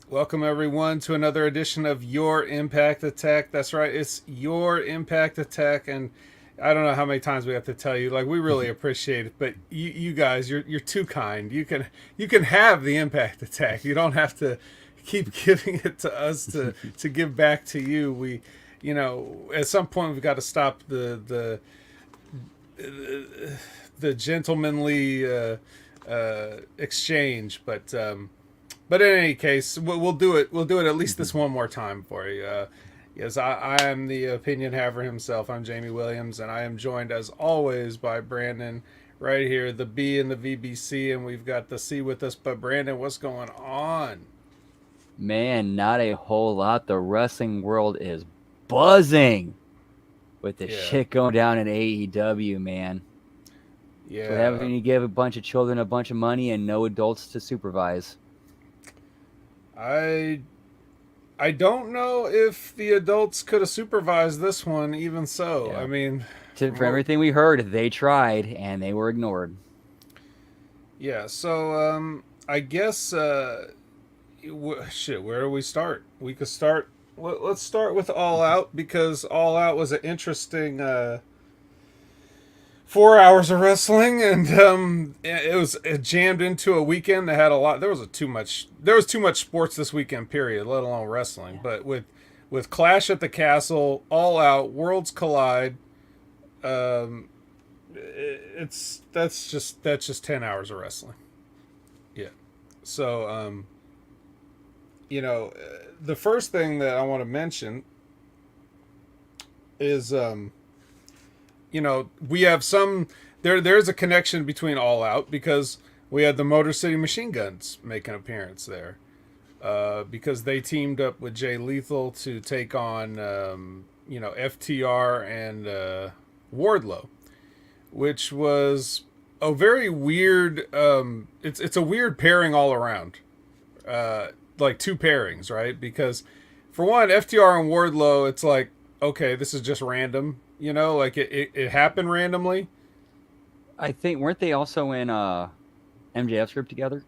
Welcome everyone to another edition of Your Impact Attack. That's right, it's Your Impact Attack, and I don't know how many times we have to tell you. Like, we really appreciate it, but you guys, you're too kind. You can have the Impact Attack. You don't have to keep giving it to us to give back to you. At some point we've got to stop the gentlemanly exchange, but in any case, we'll do it. We'll do it at least this one more time for you. Yes, I am the opinion haver himself. I'm Jamie Williams, and I am joined as always by Brandon, right here, the B in the VBC, and we've got the C with us. But Brandon, what's going on? Man, not a whole lot. The wrestling world is buzzing with the Yeah, shit going down in AEW, man. So what happens yeah. when you give a bunch of children a bunch of money and no adults to supervise? I I don't know if the adults could have supervised this one. Even so, I Yeah. mean, From well, everything we heard, they tried and they were ignored. yeah. So I guess shit, where do we start? We could start. Let's start with All Out, because All Out was an interesting 4 hours of wrestling, and it jammed into a weekend that had a lot. There was too much sports this weekend, period, let alone wrestling. Yeah. But with Clash at the Castle, All Out, Worlds Collide, um, it's that's just 10 hours of wrestling. Yeah. So the first thing that I want to mention is we have there's a connection between All Out, because we had the Motor City Machine Guns make an appearance there, because they teamed up with Jay Lethal to take on FTR and Wardlow, which was a very weird it's a weird pairing all around, like two pairings, right? Because for one, FTR and Wardlow, it's like, okay, this is just random, like it happened randomly. I think weren't they also in MJF's group together?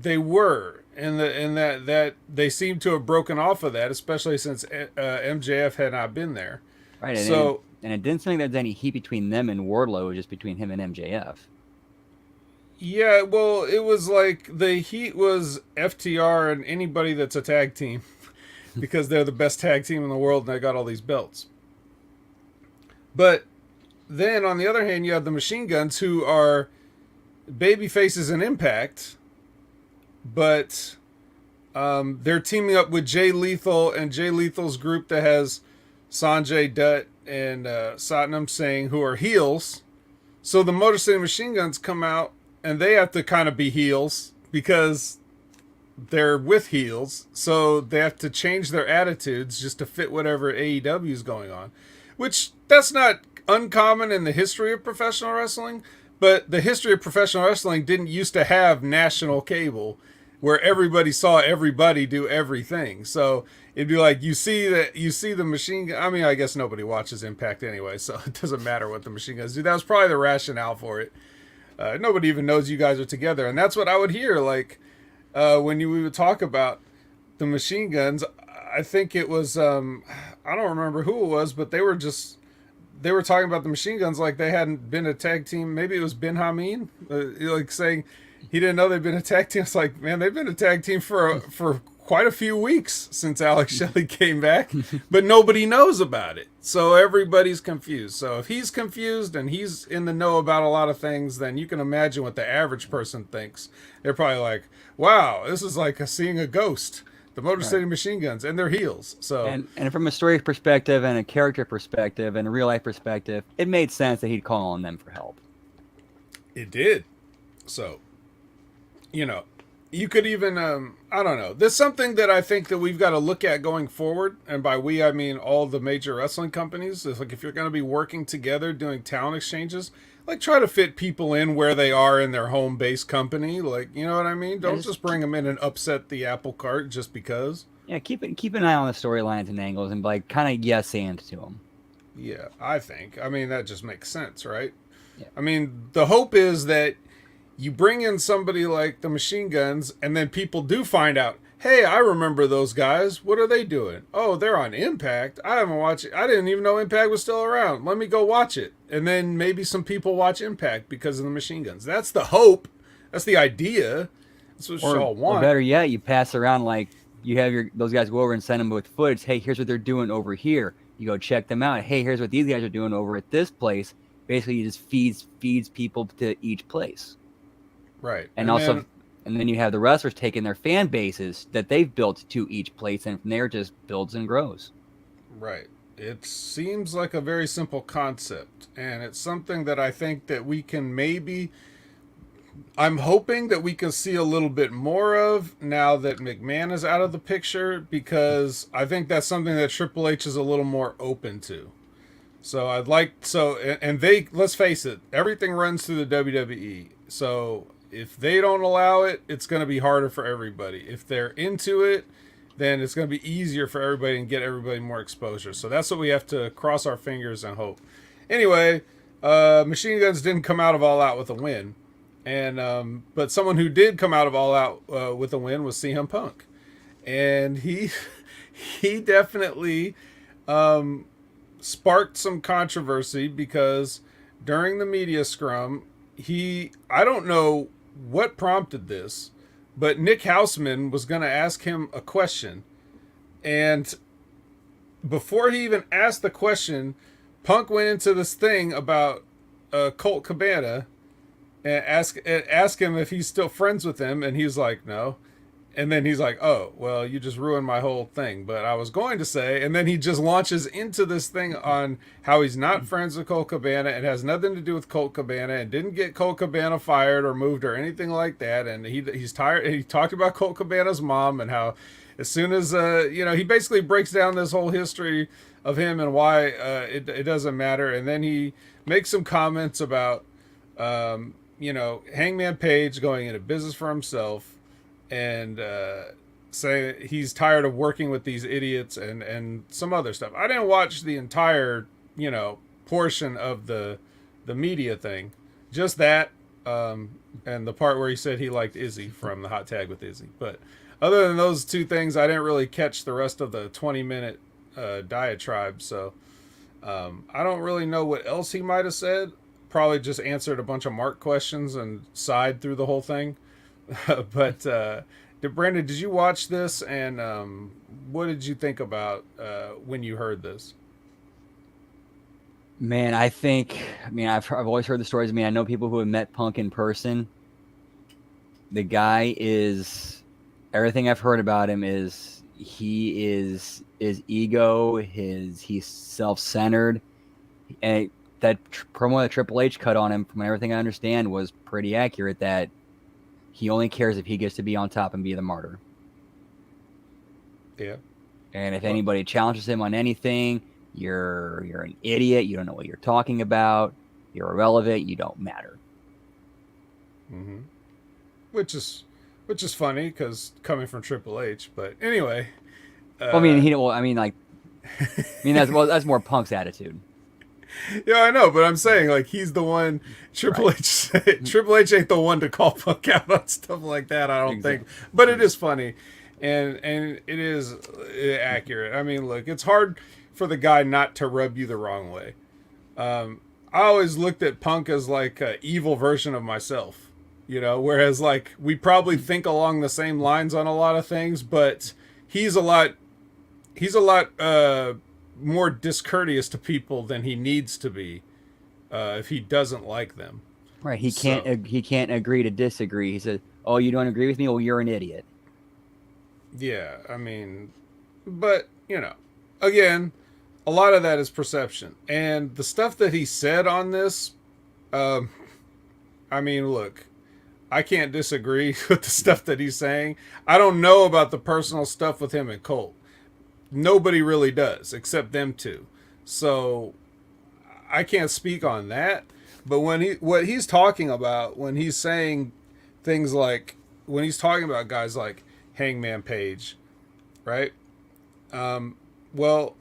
They were, and that they seem to have broken off of that, especially since MJF had not been there. Right, So and it didn't seem like there was any heat between them and Wardlow, it was just between him and MJF. yeah, well, it was like the heat was FTR and anybody that's a tag team, because they're the best tag team in the world and they got all these belts. But then on the other hand, you have the Machine Guns, who are baby faces in Impact, but they're teaming up with Jay Lethal and Jay Lethal's group that has Sanjay Dutt and Satnam Singh, who are heels. So the Motor City Machine Guns come out and they have to kind of be heels, because they're with heels. So they have to change their attitudes just to fit whatever AEW is going on, which that's not uncommon in the history of professional wrestling. But the history of professional wrestling didn't used to have national cable where everybody saw everybody do everything. So it'd be like, you see the machine. I mean, I guess nobody watches Impact anyway, so it doesn't matter what the Machine Guns do. That was probably the rationale for it. Nobody even knows you guys are together, and that's what I would hear. Like we would talk about the Machine Guns. I think it was I don't remember who it was, but they were talking about the Machine Guns like they hadn't been a tag team. Maybe it was Ben Hameen, like saying he didn't know they'd been a tag team. It's like, man, they've been a tag team for quite a few weeks since Alex Shelley came back, but nobody knows about it. So everybody's confused. So if he's confused and he's in the know about a lot of things, then you can imagine what the average person thinks. They're probably like, wow, this is like seeing a ghost. The Motor Right. City Machine Guns and their heels. So And from a story perspective and a character perspective and a real life perspective, it made sense that he'd call on them for help. it did. So you know, you could even I don't know. There's something that I think that we've got to look at going forward, and by we I mean all the major wrestling companies. It's like, if you're going to be working together doing talent exchanges, like, try to fit people in where they are in their home base company. Like, you know what I mean? Yeah, Don't just bring them in and upset the apple cart just because. keep an eye on the storylines and angles and like kind of yes and to them. Yeah, I think. I mean, that just makes sense, right? Yeah. I mean, the hope is that you bring in somebody like the Machine Guns, and then people do find out, hey, I remember those guys. What are they doing? Oh, they're on Impact. I haven't watched it. I didn't even know Impact was still around. Let me go watch it. And then maybe some people watch Impact because of the Machine Guns. That's the hope. That's the idea. That's what you all want. Or better yet, you pass around like you have those guys go over and send them with footage. Hey, here's what they're doing over here. You go check them out. Hey, here's what these guys are doing over at this place. Basically, you just feeds people to each place. Right. And then you have the wrestlers taking their fan bases that they've built to each place, and from there it just builds and grows. Right. It seems like a very simple concept, and it's something that I think that we can maybe... I'm hoping that we can see a little bit more of now that McMahon is out of the picture, because I think that's something that Triple H is a little more open to. So and let's face it, everything runs through the WWE. So if they don't allow it, it's going to be harder for everybody. If they're into it, then it's going to be easier for everybody and get everybody more exposure. So that's what we have to cross our fingers and hope. Anyway, Machine Guns didn't come out of All Out with a win. And but someone who did come out of All Out with a win was CM Punk, and he definitely sparked some controversy because during the media scrum, I don't know what prompted this, but Nick Houseman was going to ask him a question, and before he even asked the question, Punk went into this thing about Colt Cabana. And ask him if he's still friends with him, and he's like, no. And then he's like, oh, well, you just ruined my whole thing. But I was going to say, and then he just launches into this thing on how he's not friends with Colt Cabana. It has nothing to do with Colt Cabana, and didn't get Colt Cabana fired or moved or anything like that. And he's tired. He talked about Colt Cabana's mom and how as soon as, he basically breaks down this whole history of him and why it doesn't matter. And then he makes some comments about, Hangman Page going into business for himself and say he's tired of working with these idiots and some other stuff. I didn't watch the entire, portion of the media thing. Just that and the part where he said he liked Izzy from the Hot Tag with Izzy. But other than those two things, I didn't really catch the rest of the 20-minute diatribe. So I don't really know what else he might have said. Probably just answered a bunch of Mark questions and sighed through the whole thing. But Brandon, did you watch this? And what did you think about when you heard this? Man, I've always heard the stories. I know people who have met Punk in person. The guy is, everything I've heard about him is he is his ego, he's self-centered, and that promo that Triple H cut on him, from everything I understand, was pretty accurate, that he only cares if he gets to be on top and be the martyr. Yeah. And if anybody challenges him on anything, you're an idiot, you don't know what you're talking about, you're irrelevant, you don't matter. Mm-hmm. Which is funny, because coming from Triple H, but anyway. That's more Punk's attitude. Yeah, I know, but I'm saying, like, he's the one. Triple H ain't the one to call Punk out on stuff like that, I don't think. But it is funny, and it is accurate. I mean, look, it's hard for the guy not to rub you the wrong way. I always looked at Punk as like an evil version of myself, whereas like we probably think along the same lines on a lot of things, but he's a lot more discourteous to people than he needs to be if he doesn't like them. Right. He can't agree to disagree. He said, "Oh, you don't agree with me? Well, you're an idiot." Yeah, but again, a lot of that is perception, and the stuff that he said on this. Look, I can't disagree with the stuff that he's saying. I don't know about the personal stuff with him and Colt. Nobody really does, except them two. So I can't speak on that. But what he's talking about when he's saying things like, when he's talking about guys like Hangman Page, right? Well,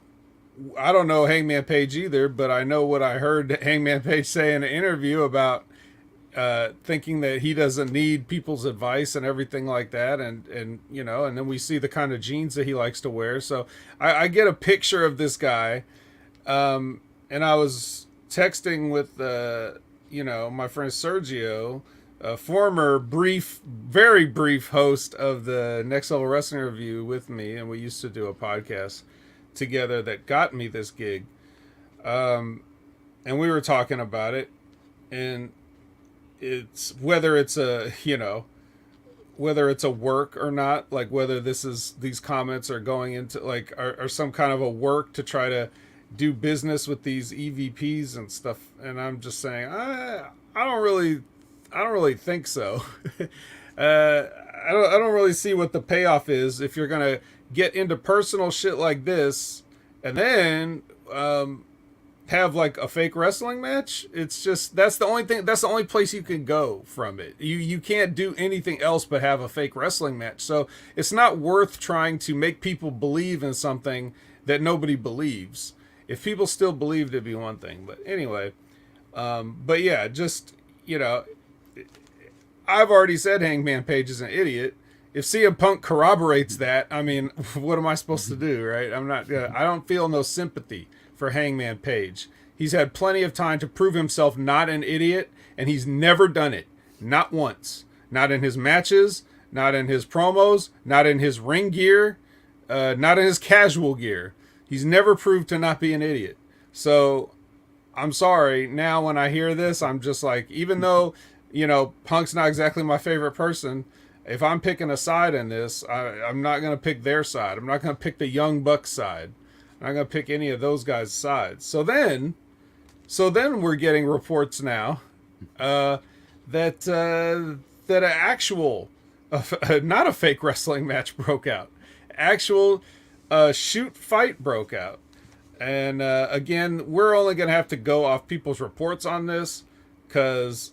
I don't know Hangman Page either, but I know what I heard Hangman Page say in an interview about thinking that he doesn't need people's advice and everything like that, and and then we see the kind of jeans that he likes to wear. So I get a picture of this guy, and I was texting with my friend Sergio, a former very brief host of the Next Level Wrestling Review with me, and we used to do a podcast together that got me this gig. And we were talking about it, and it's whether it's a work or not, like whether these comments are going into like are some kind of a work to try to do business with these EVPs and stuff. And I'm just saying, I don't really think so. I don't really see what the payoff is if you're gonna get into personal shit like this and then have like a fake wrestling match. It's just that's the only place you can go from it. You can't do anything else but have a fake wrestling match. So it's not worth trying to make people believe in something that nobody believes. If people still believed, it'd be one thing. But anyway, but yeah, just I've already said Hangman Page is an idiot. If CM Punk corroborates that, I mean, what am I supposed to do, right? I don't feel no sympathy for Hangman Page. He's had plenty of time to prove himself not an idiot, and he's never done it. Not once. Not in his matches, not in his promos, not in his ring gear, not in his casual gear. He's never proved to not be an idiot. So, I'm sorry. Now when I hear this, I'm just like, even though, Punk's not exactly my favorite person, if I'm picking a side in this, I'm not going to pick their side. I'm not going to pick the Young Bucks side. I'm not going to pick any of those guys' sides. So then we're getting reports now that an actual, not a fake wrestling match broke out. Actual shoot fight broke out. And again, we're only going to have to go off people's reports on this because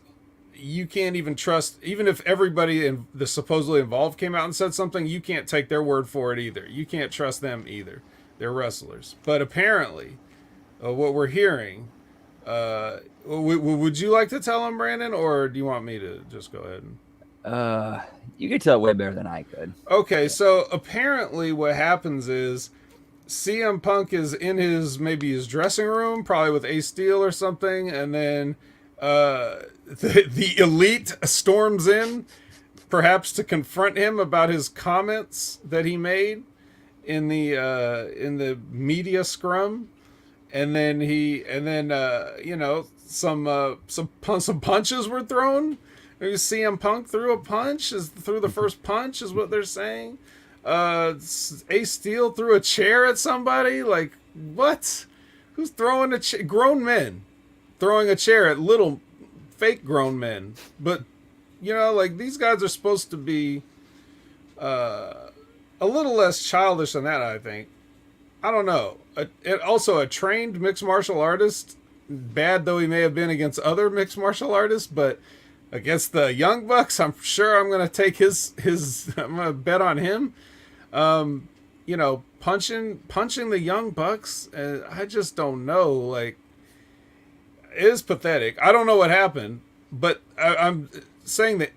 you can't even trust, even if everybody in the supposedly involved came out and said something, you can't take their word for it either. You can't trust them either. They're wrestlers. But apparently, what we're hearing, would you like to tell them, Brandon, or do you want me to just go ahead and... You could tell it way better than I could. Okay, so apparently what happens is CM Punk is in maybe his dressing room, probably with Ace Steel or something, and then the Elite storms in, perhaps to confront him about his comments that he made in the media scrum, and then some punches were thrown. Maybe CM Punk threw a punch, threw the first punch, is what they're saying. Ace Steel threw a chair at somebody. Like, what? Who's throwing a chair? Grown men throwing a chair at little fake grown men. But, like, these guys are supposed to be a little less childish than that, I think. I don't know. Also, a trained mixed martial artist, bad though he may have been against other mixed martial artists, but against the Young Bucks, I'm sure I'm going to take his I'm going to bet on him. Punching the Young Bucks, I just don't know. Like, it is pathetic. I don't know what happened, but I'm saying the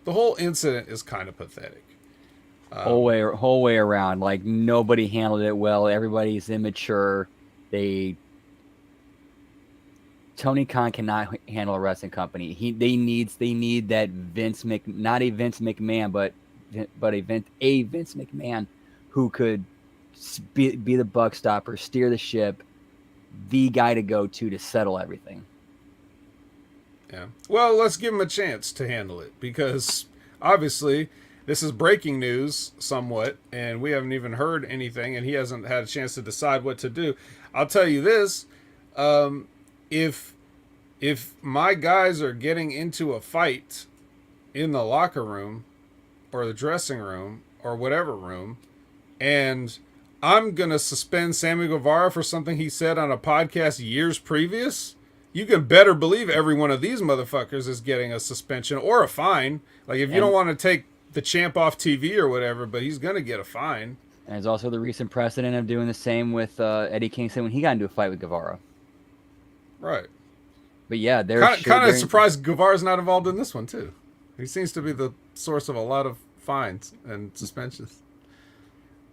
whole incident is kind of pathetic. Whole way around. Like, nobody handled it well. Everybody's immature. Tony Khan cannot handle a wrestling company. They need that not a Vince McMahon, but a Vince McMahon who could be the buck stopper, steer the ship, the guy to go to settle everything. Yeah. Well, let's give him a chance to handle it, because obviously this is breaking news somewhat, and we haven't even heard anything, and he hasn't had a chance to decide what to do. I'll tell you this. If my guys are getting into a fight in the locker room or the dressing room or whatever room, and I'm going to suspend Sammy Guevara for something he said on a podcast years previous, you can better believe every one of these motherfuckers is getting a suspension or a fine. Like, if you don't want to take the champ off TV or whatever, but he's going to get a fine. And there's also the recent precedent of doing the same with Eddie Kingston when he got into a fight with Guevara. Right. But yeah, Kind of surprised Guevarra's not involved in this one too. He seems to be the source of a lot of fines and suspensions.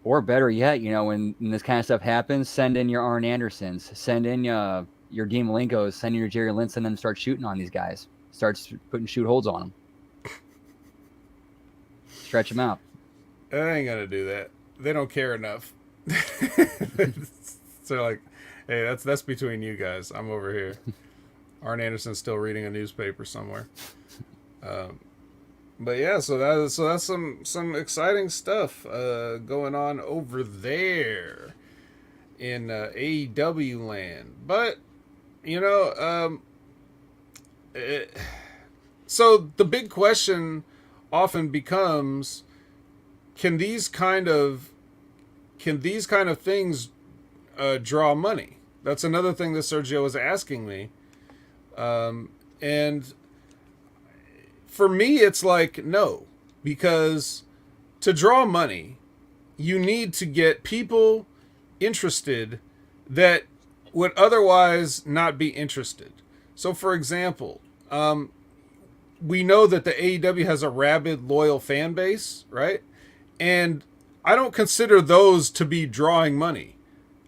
or better yet, when this kind of stuff happens, send in your Arn Andersons, send in your Dean Malenkos, send in your Jerry Linson, and start shooting on these guys. Start putting shoot holds on them. Stretch them out. I ain't gonna do that. They don't care enough. So like, hey, that's between you guys. I'm over here. Arn Anderson's still reading a newspaper somewhere. But yeah, so that's some exciting stuff going on over there in AEW land. But so the big question often becomes, can these kind of things draw money? That's another thing that Sergio was asking me, and for me, it's like no, because to draw money, you need to get people interested that would otherwise not be interested. So, for example, we know that the AEW has a rabid, loyal fan base, right? And I don't consider those to be drawing money.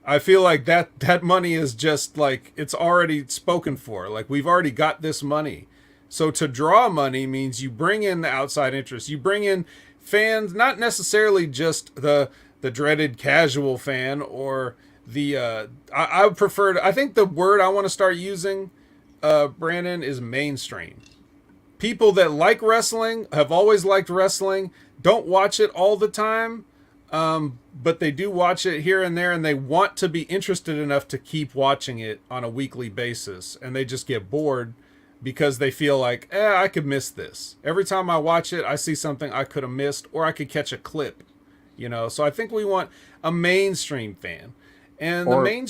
I feel like that money is just like, it's already spoken for. Like, we've already got this money. So to draw money means you bring in the outside interest. You bring in fans, not necessarily just the dreaded casual fan or the I would prefer I think the word I want to start using, Brandon, is mainstream. People that like wrestling, have always liked wrestling, don't watch it all the time, but they do watch it here and there, and they want to be interested enough to keep watching it on a weekly basis, and they just get bored because they feel like, I could miss this. Every time I watch it, I see something I could have missed, or I could catch a clip, So I think we want a mainstream fan. And or, the main...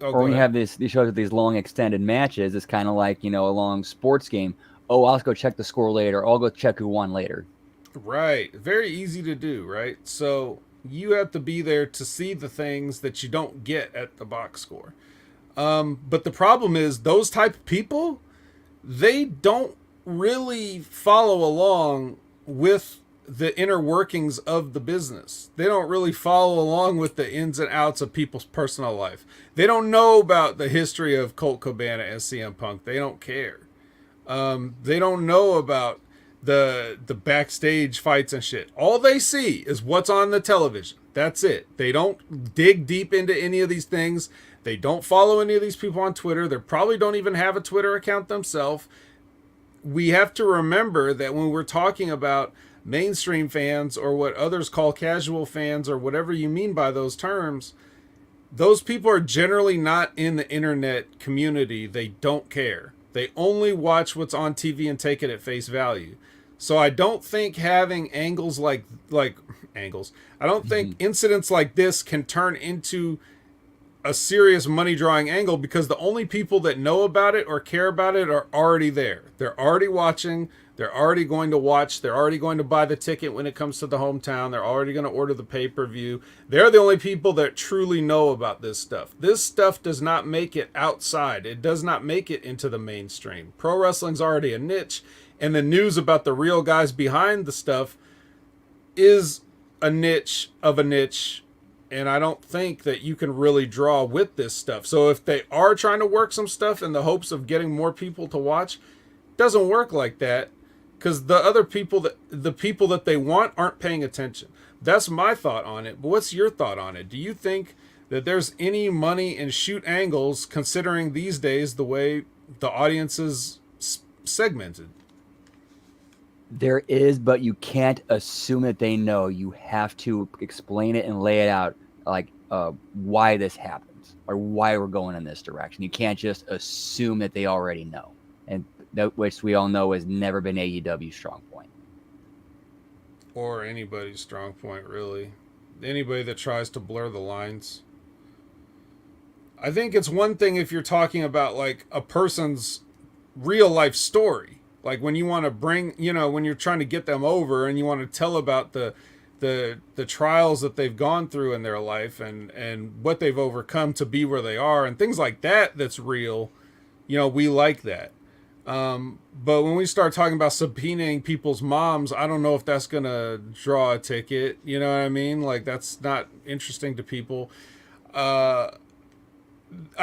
or when you have these shows with these long extended matches, it's kind of like, a long sports game. Oh, I'll go check the score later. I'll go check who won later. Right. Very easy to do, right? So you have to be there to see the things that you don't get at the box score. But the problem is those type of people, they don't really follow along with the inner workings of the business. They don't really follow along with the ins and outs of people's personal life. They don't know about the history of Colt Cabana and CM Punk. They don't care. They don't know about the backstage fights and shit. All they see is what's on the television. That's it. They don't dig deep into any of these things. They don't follow any of these people on Twitter. They probably don't even have a Twitter account themselves. We have to remember that when we're talking about mainstream fans, or what others call casual fans, or whatever you mean by those terms, those people are generally not in the internet community. They don't care. They only watch what's on TV and take it at face value. So I don't think having angles like angles. I don't think incidents like this can turn into a serious money drawing angle, because the only people that know about it or care about it are already there. They're already watching. They're already going to watch. They're already going to buy the ticket when it comes to the hometown. They're already going to order the pay-per-view. They're the only people that truly know about this stuff. This stuff does not make it outside. It does not make it into the mainstream. Pro wrestling's already a niche, and the news about the real guys behind the stuff is a niche of a niche, and I don't think that you can really draw with this stuff. So if they are trying to work some stuff in the hopes of getting more people to watch, it doesn't work like that, because the people that they want aren't paying attention. That's my thought on it. But what's your thought on it? Do you think that there's any money in shoot angles, considering these days the way the audience is segmented? There is, but you can't assume that they know. You have to explain it and lay it out, like why this happens or why we're going in this direction. You can't just assume that they already know, and that, which we all know has never been AEW's strong point. Or anybody's strong point, really. Anybody that tries to blur the lines. I think it's one thing if you're talking about like a person's real life story. Like when you want to bring, when you're trying to get them over and you want to tell about the trials that they've gone through in their life and what they've overcome to be where they are and things like that, that's real. We like that. But when we start talking about subpoenaing people's moms, I don't know if that's going to draw a ticket. You know what I mean? Like, that's not interesting to people. I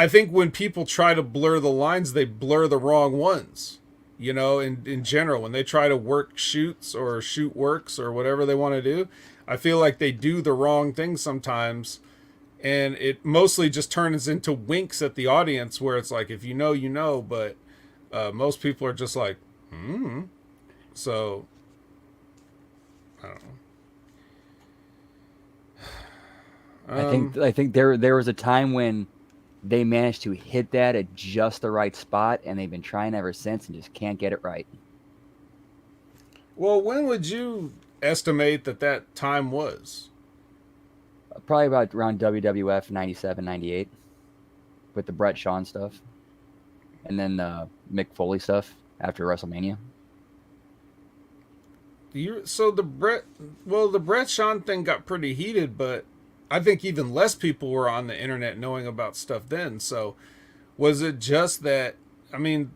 think when people try to blur the lines, they blur the wrong ones. In general, when they try to work shoots or shoot works or whatever they want to do, I feel like they do the wrong thing sometimes. And it mostly just turns into winks at the audience where it's like, if you know, you know, but most people are just like, So, I don't know. I think there was a time when they managed to hit that at just the right spot, and they've been trying ever since and just can't get it right. Well, when would you estimate that time was? Probably about around WWF 97, 98 with the Brett Shawn stuff. And then the Mick Foley stuff after WrestleMania. The Brett Shawn thing got pretty heated, but I think even less people were on the internet knowing about stuff then. So was it just that, I mean,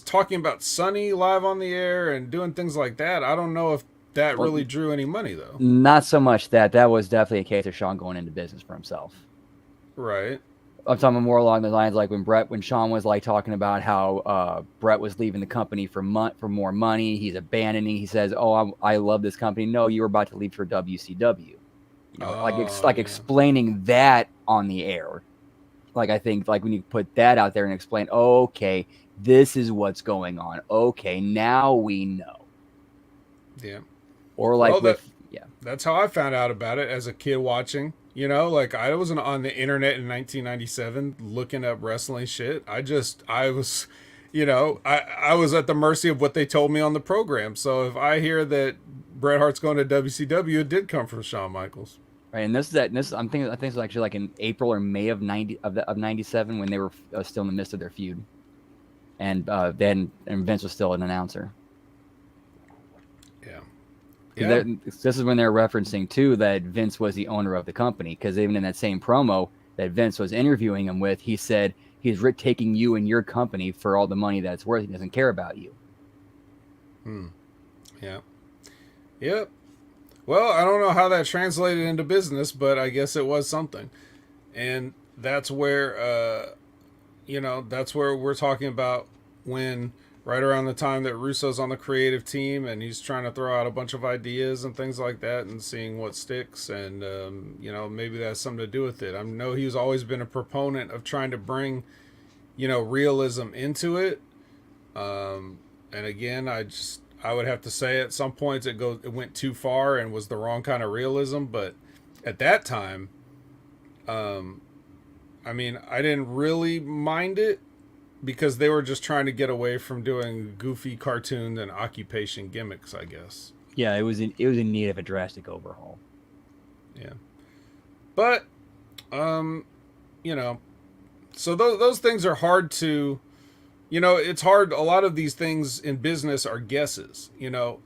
talking about Sonny live on the air and doing things like that, I don't know if that really drew any money, though. Not so much that. That was definitely a case of Shawn going into business for himself. Right. I'm talking more along the lines like when Shawn was like talking about how Brett was leaving the company for more money. He's abandoning. He says, "Oh, I love this company." No, you were about to leave for WCW. Explaining that on the air. Like, I think like when you put that out there and explain, okay, this is what's going on. Okay, now we know. Yeah. Or like that's how I found out about it as a kid watching. Like I wasn't on the internet in 1997 looking up wrestling shit. I was, I was at the mercy of what they told me on the program. So if I hear that Bret Hart's going to WCW, it did come from Shawn Michaels. Right, and I think it's actually like in April or May of 97 when they were still in the midst of their feud, and Vince was still an announcer. Yeah. This is when they're referencing too that Vince was the owner of the company, because even in that same promo that Vince was interviewing him with, he said he's taking you and your company for all the money that it's worth. He doesn't care about you. Yeah. Yep. Well, I don't know how that translated into business, but I guess it was something. And that's where, that's where we're talking about when right around the time that Russo's on the creative team and he's trying to throw out a bunch of ideas and things like that and seeing what sticks. And, maybe that's something to do with it. I know he's always been a proponent of trying to bring, realism into it. And again, I would have to say at some points it went too far and was the wrong kind of realism. But at that time, I didn't really mind it because they were just trying to get away from doing goofy cartoons and occupation gimmicks, I guess. Yeah, it was in need of a drastic overhaul. Yeah. But, so those things are hard to... it's hard. A lot of these things in business are guesses.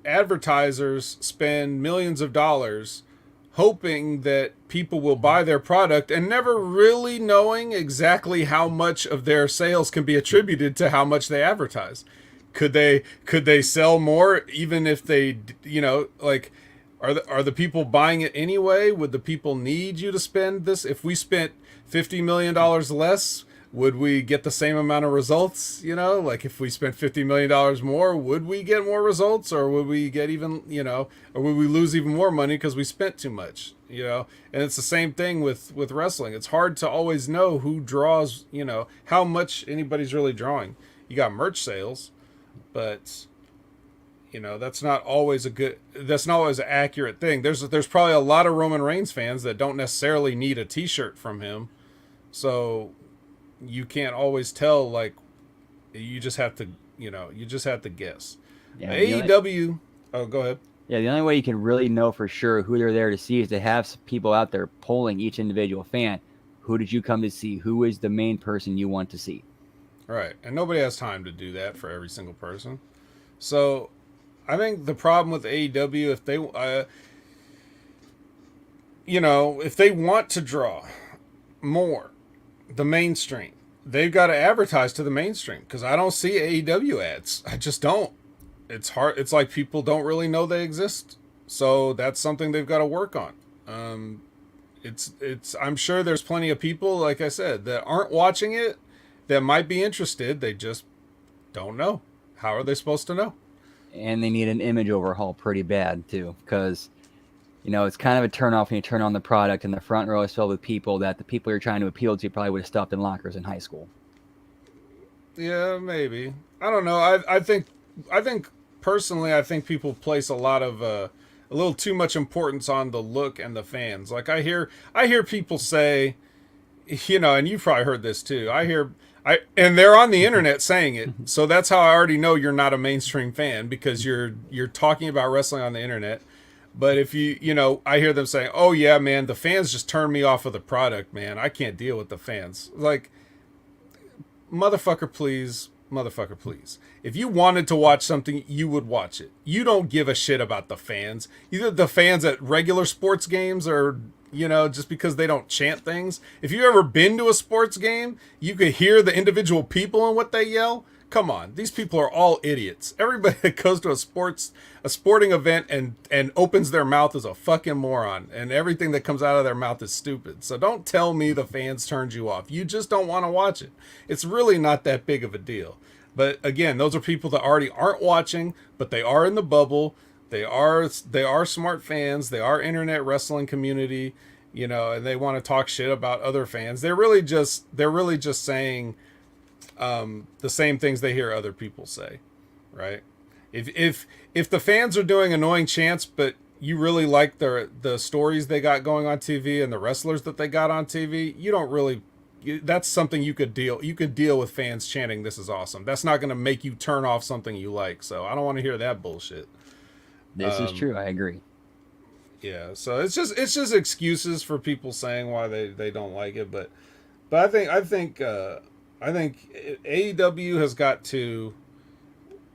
Advertisers spend millions of dollars hoping that people will buy their product and never really knowing exactly how much of their sales can be attributed to how much they advertise. Could they sell more even if they, are the people buying it anyway? Would the people need you to spend this? If we spent $50 million less, would we get the same amount of results? Like if we spent $50 million more, would we get more results, or would we get even, or would we lose even more money because we spent too much, And it's the same thing with wrestling. It's hard to always know who draws, how much anybody's really drawing. You got merch sales, but that's not always an accurate thing. There's probably a lot of Roman Reigns fans that don't necessarily need a t-shirt from him. So you can't always tell, like, you just have to guess. Yeah, AEW. Go ahead. Yeah, the only way you can really know for sure who they're there to see is to have people out there polling each individual fan. Who did you come to see? Who is the main person you want to see? Right, and nobody has time to do that for every single person. So, I think the problem with AEW, if they want to draw more the mainstream, they've got to advertise to the mainstream, because I don't see AEW ads. I just don't. It's hard. It's like people don't really know they exist. So that's something they've got to work on. It's. I'm sure there's plenty of people, like I said, that aren't watching it, that might be interested. They just don't know. How are they supposed to know? And they need an image overhaul pretty bad too, because it's kind of a turnoff when you turn on the product and the front row is filled with people that the people you're trying to appeal to probably would have stopped in lockers in high school. Yeah, maybe. I don't know. I think personally, I think people place a lot of a little too much importance on the look and the fans. Like I hear people say, and you've probably heard this too. And they're on the internet saying it. So that's how I already know you're not a mainstream fan, because you're talking about wrestling on the internet. But if I hear them saying, "Oh yeah, man, the fans just turn me off of the product, man. I can't deal with the fans." Like, motherfucker, please. Motherfucker, please. If you wanted to watch something, you would watch it. You don't give a shit about the fans. Either the fans at regular sports games, or, just because they don't chant things. If you've ever been to a sports game, you could hear the individual people and what they yell. Come on, these people are all idiots. Everybody that goes to a sporting event and opens their mouth is a fucking moron, and everything that comes out of their mouth is stupid. So don't tell me the fans turned you off. You just don't want to watch it. It's really not that big of a deal. But again, those are people that already aren't watching, but they are in the bubble. They are smart fans. They are internet wrestling community, and they want to talk shit about other fans. They're really just saying the same things they hear other people say, right? If the fans are doing annoying chants, but you really like the stories they got going on TV and the wrestlers that they got on TV, you don't really. That's something you could deal with fans chanting, "This is awesome." That's not going to make you turn off something you like. So I don't want to hear that bullshit. This is true. I agree. Yeah. So it's just excuses for people saying why they don't like it. But I think AEW has got to,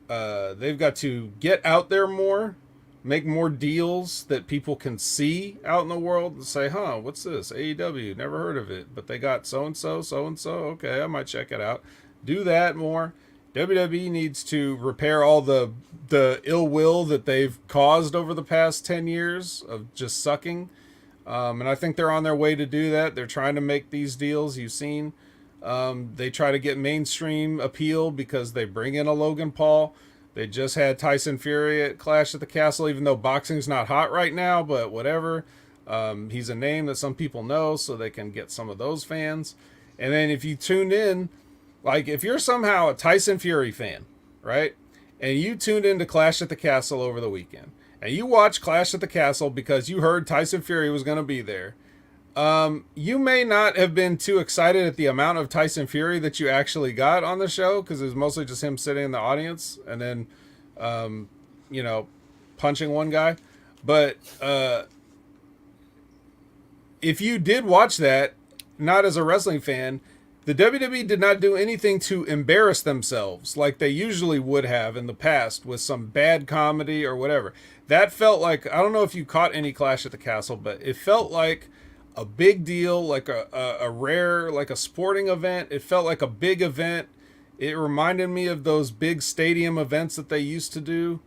they've got to get out there more, make more deals that people can see out in the world and say, what's this? AEW, never heard of it, but they got so-and-so, okay, I might check it out. Do that more. WWE needs to repair all the ill will that they've caused over the past 10 years of just sucking. And I think they're on their way to do that. They're trying to make these deals. You've seen they try to get mainstream appeal because they bring in a Logan Paul. They just had Tyson Fury at Clash at the Castle, even though boxing's not hot right now, but whatever. He's a name that some people know, so they can get some of those fans. And then if you tuned in, like if you're somehow a Tyson Fury fan, right? And you tuned into Clash at the Castle over the weekend, and you watched Clash at the Castle because you heard Tyson Fury was going to be there. You may not have been too excited at the amount of Tyson Fury that you actually got on the show, because it was mostly just him sitting in the audience and then, punching one guy. But if you did watch that, not as a wrestling fan, the WWE did not do anything to embarrass themselves like they usually would have in the past with some bad comedy or whatever. That felt like, I don't know if you caught any Clash at the Castle, but it felt like a big deal, like a rare, like a sporting event. It felt like a big event. It reminded me of those big stadium events that they used to do.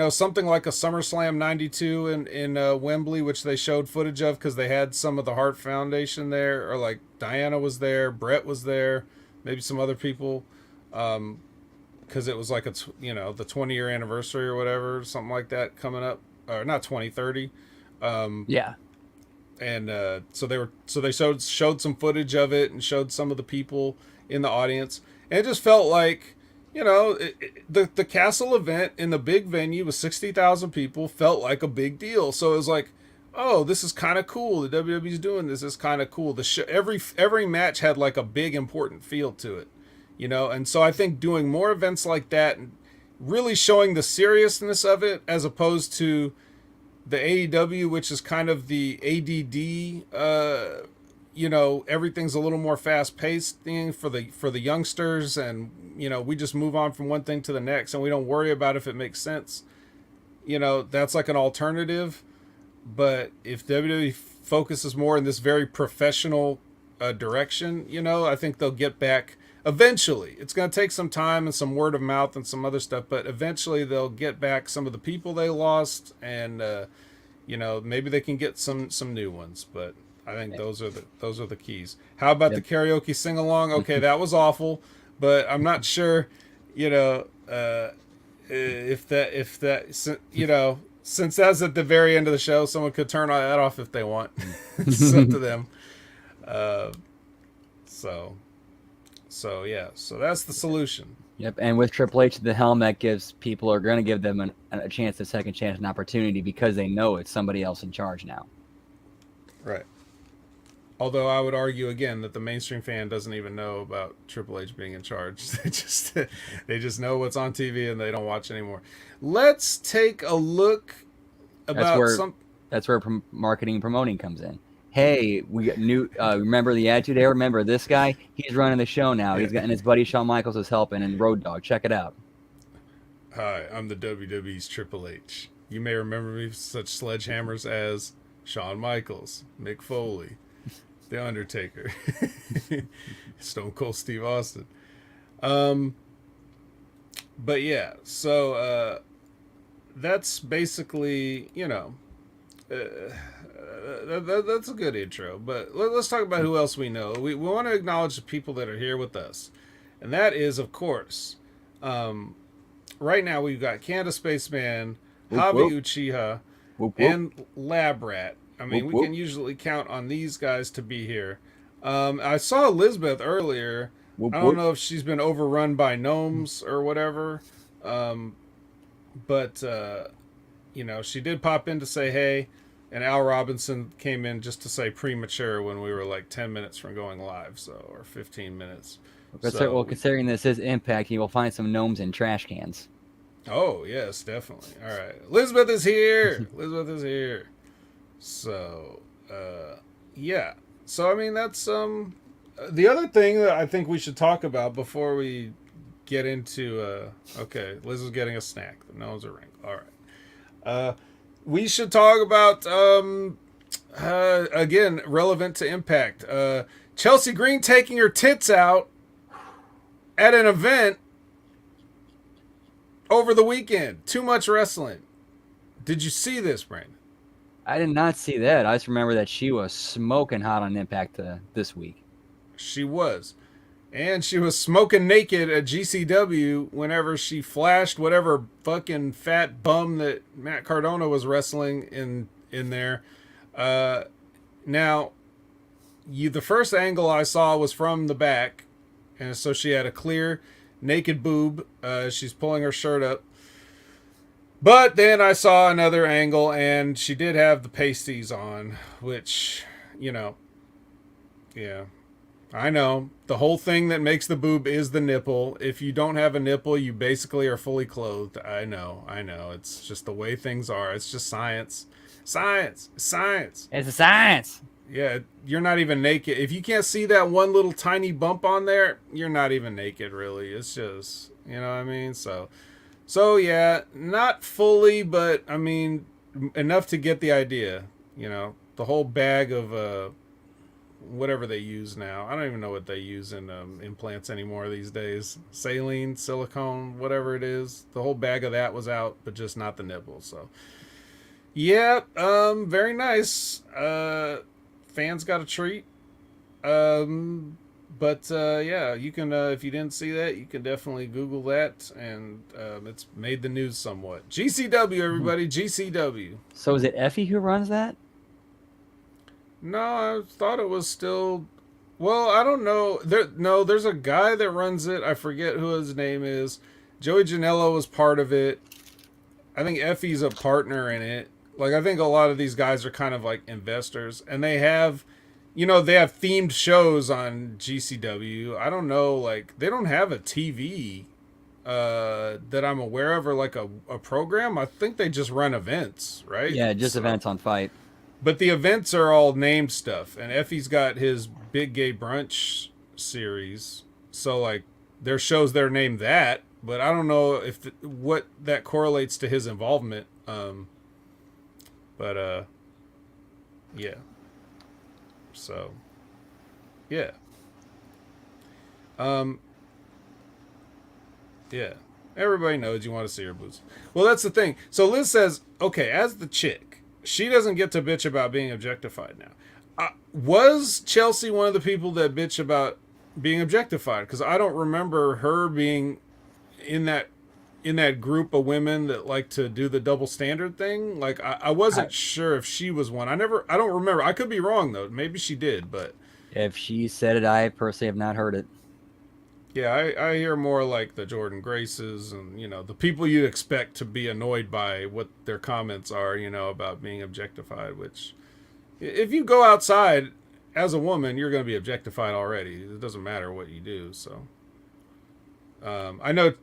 Something like a SummerSlam 92 in Wembley, which they showed footage of because they had some of the Hart Foundation there, or like Diana was there, Brett was there, maybe some other people, because it was like the 20-year anniversary or whatever, something like that coming up, or not 2030. Yeah. And so they showed some footage of it and showed some of the people in the audience, and it just felt like, the Castle event in the big venue with 60,000 people felt like a big deal. So it was like, oh, this is kind of cool. The WWE's doing this. Is kind of cool. The show, every match had like a big important feel to it, And so I think doing more events like that and really showing the seriousness of it, as opposed to the AEW, which is kind of the ADD, everything's a little more fast paced thing for the youngsters, and we just move on from one thing to the next and we don't worry about if it makes sense. That's like an alternative. But if WWE focuses more in this very professional direction, I think they'll get back Eventually, it's going to take some time and some word of mouth and some other stuff, but eventually they'll get back some of the people they lost, and maybe they can get some new ones. But I think those are the keys. How about the karaoke sing along? Okay, that was awful, but I'm not sure, if that since that's at the very end of the show, someone could turn that off if they want. It's up to them. So that's the solution. Yep, and with Triple H, the helmet gives people are going to give them a chance, a second chance, an opportunity because they know it's somebody else in charge now. Right. Although I would argue again that the mainstream fan doesn't even know about Triple H being in charge. They just know what's on TV and they don't watch anymore. Let's take a look about That's where marketing and promoting comes in. Hey, we got new. Remember the Attitude Era? Remember this guy? He's running the show now. He's got, and his buddy Shawn Michaels is helping. And Road Dogg, check it out. Hi, I'm the WWE's Triple H. You may remember me for such sledgehammers as Shawn Michaels, Mick Foley, The Undertaker, Stone Cold Steve Austin. But yeah, so that's basically that's a good intro, but let's talk about who else we know. We want to acknowledge the people that are here with us, and that is, of course, right now we've got Canada Spaceman, Javi Uchiha, and Lab Rat. I mean, we can usually count on these guys to be here. I saw Elizabeth earlier. I don't know if she's been overrun by gnomes or whatever, but she did pop in to say hey. And Al Robinson came in just to say premature when we were like 10 minutes from going live, or 15 minutes. Considering this is Impact, you will find some gnomes in trash cans. Oh, yes, definitely. All right. Elizabeth is here. So, yeah. So, I mean, that's the other thing that I think we should talk about before we get into... okay, Liz is getting a snack. The gnomes are ring. All right. We should talk about, again, relevant to Impact. Chelsea Green taking her tits out at an event over the weekend. Too much wrestling. Did you see this, Brandon? I did not see that. I just remember that she was smoking hot on Impact this week. She was. And she was smoking naked at GCW whenever she flashed whatever fucking fat bum that Matt Cardona was wrestling in there. Now, the first angle I saw was from the back, and so she had a clear naked boob. She's pulling her shirt up. But then I saw another angle, and she did have the pasties on, which, yeah. I know. The whole thing that makes the boob is the nipple. If you don't have a nipple, you basically are fully clothed. I know. It's just the way things are. It's just science. Science. It's a science. Yeah, you're not even naked. If you can't see that one little tiny bump on there, you're not even naked, really. It's just, you know what I mean? So yeah, not fully, but, I mean, enough to get the idea. The whole bag of... whatever they use now. I don't even know what they use in implants anymore these days. Saline, silicone, whatever it is. The whole bag of that was out, but just not the nipple. So, yeah, very nice. Fans got a treat. But yeah, you can, if you didn't see that, you can definitely Google that, and it's made the news somewhat. GCW, everybody, GCW. So is it Effie who runs that? No, I thought it was still... Well, I don't know. There's a guy that runs it. I forget who his name is. Joey Janela was part of it. I think Effie's a partner in it. Like, I think a lot of these guys are kind of like investors. And they have, they have themed shows on GCW. I don't know, like, they don't have a TV that I'm aware of, or like a program. I think they just run events, right? Yeah, just events on Fight. But the events are all named stuff, and Effie's got his Big Gay Brunch series. So, like, their shows they're named that, but I don't know if what that correlates to his involvement. Yeah. So, yeah. Yeah. Everybody knows you want to see her boobs. Well, that's the thing. So Liz says, okay, as the chick, she doesn't get to bitch about being objectified now. Was Chelsea one of the people that bitch about being objectified? Because I don't remember her being in that group of women that like to do the double standard thing. Like I wasn't sure if she was one. I don't remember. I could be wrong though. Maybe she did, but If she said it, I personally have not heard it. yeah, I hear more like the Jordan Graces and, the people you'd expect to be annoyed by what their comments are, about being objectified, which if you go outside as a woman, you're going to be objectified already. It doesn't matter what you do. So I know,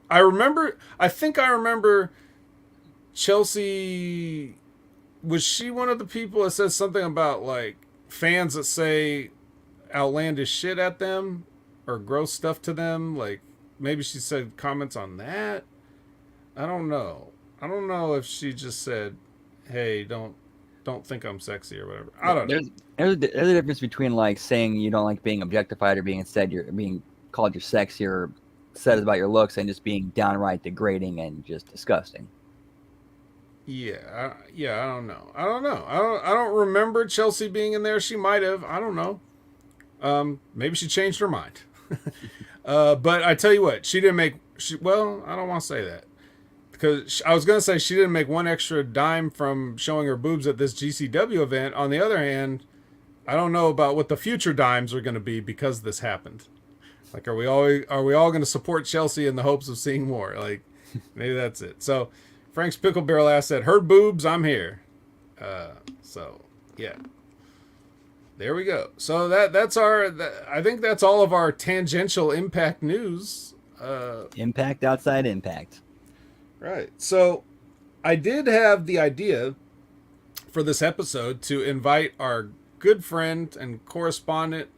I think I remember Chelsea, was she one of the people that says something about like fans that say outlandish shit at them or gross stuff to them? Like maybe she said comments on that. I don't know. I don't know if she just said, "Hey, don't think I'm sexy" or whatever. I don't know. There's a difference between like saying you don't like being objectified or being said you're being called you're sexy or said about your looks and just being downright degrading and just disgusting. Yeah, I don't know. I don't remember Chelsea being in there. She might have. I don't know. Maybe she changed her mind. But I tell you what, she didn't make. Well, I don't want to say that because I was gonna say she didn't make one extra dime from showing her boobs at this GCW event. On the other hand, I don't know about what the future dimes are gonna be because this happened. Like, are we all gonna support Chelsea in the hopes of seeing more? Like, maybe that's it. So, Frank's Pickle Barrel ass said, "Her boobs, I'm here." So yeah. There we go. So that's I think that's all of our tangential Impact news. Impact outside Impact. Right. So I did have the idea for this episode to invite our good friend and correspondent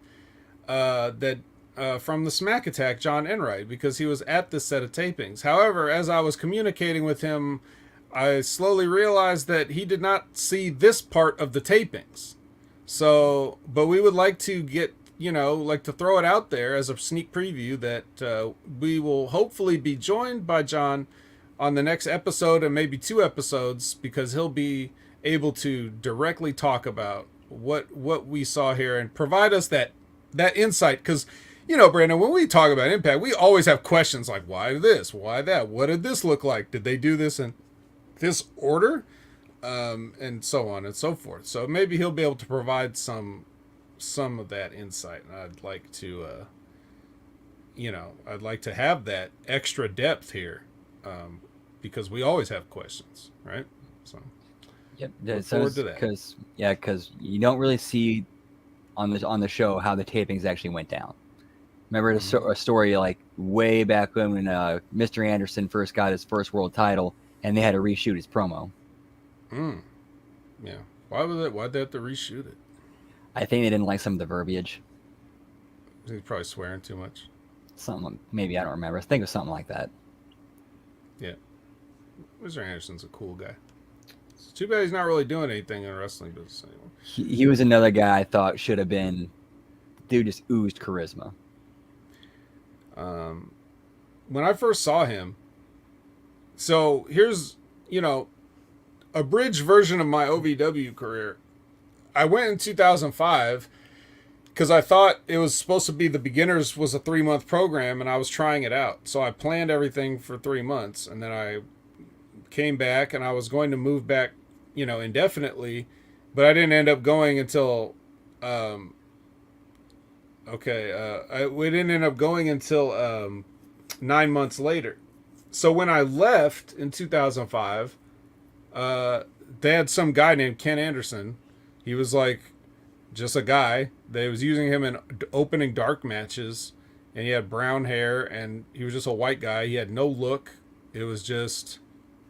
from the Smack Attack, John Enright, because he was at this set of tapings. However, as I was communicating with him, I slowly realized that he did not see this part of the tapings. So, but we would like to get, like to throw it out there as a sneak preview that we will hopefully be joined by John on the next episode and maybe 2 episodes, because he'll be able to directly talk about what we saw here and provide us that insight. Because, Brandon, when we talk about Impact, we always have questions like, why this? Why that? What did this look like? Did they do this in this order? And so on and so forth. So maybe he'll be able to provide some of that insight. And I'd like to, I'd like to have that extra depth here, because we always have questions, right? So, yep. Look forward to that. Because you don't really see on the show how the tapings actually went down. Remember a story like way back when Mr. Anderson first got his first world title, and they had to reshoot his promo. Yeah. Why'd they have to reshoot it? I think they didn't like some of the verbiage. He's probably swearing too much. Something, maybe, I don't remember. I think it was something like that. Yeah. Mr. Anderson's a cool guy. It's too bad he's not really doing anything in the wrestling business anymore. He was another guy I thought should have been. Dude just oozed charisma. When I first saw him, so here's, a bridge version of my OVW career. I went in 2005 because I thought it was supposed to be the beginners was a 3-month program and I was trying it out. So I planned everything for 3 months, and then I came back and I was going to move back, indefinitely, but I didn't end up going until, we didn't end up going until 9 months later. So when I left in 2005, they had some guy named Ken Anderson. He was like just a guy. They was using him in opening dark matches, and he had brown hair, and he was just a white guy. He had no look. It was just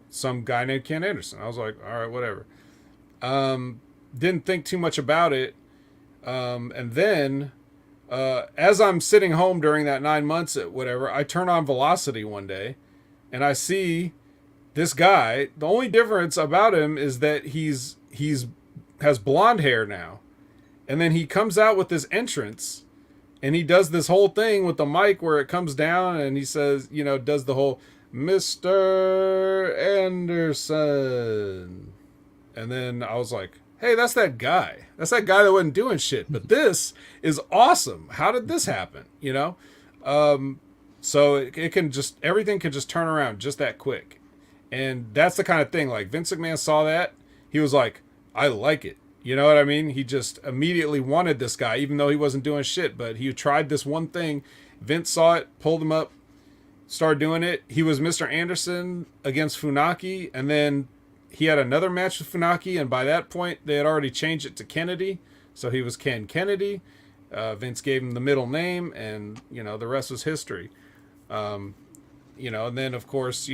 some guy named Ken Anderson. I was like, all right, whatever. Didn't think too much about it. And then, as I'm sitting home during that 9 months at whatever, I turn on Velocity one day, and I see this guy. The only difference about him is that he's has blonde hair now. And then he comes out with this entrance, And he does this whole thing with the mic where it comes down and he says, does the whole Mr. Anderson. And then I was like, hey, that's that guy. That's that guy that wasn't doing shit. But this is awesome. How did this happen? So it can just, everything can just turn around just that quick. And that's the kind of thing, like Vince McMahon saw that. He was like, I like it. You know what I mean? He just immediately wanted this guy, even though he wasn't doing shit. But he tried this one thing. Vince saw it, pulled him up, started doing it. He was Mr. Anderson against Funaki. And then he had another match with Funaki. And by that point, they had already changed it to Kennedy. So he was Ken Kennedy. Vince gave him the middle name. And, the rest was history. And then, of course,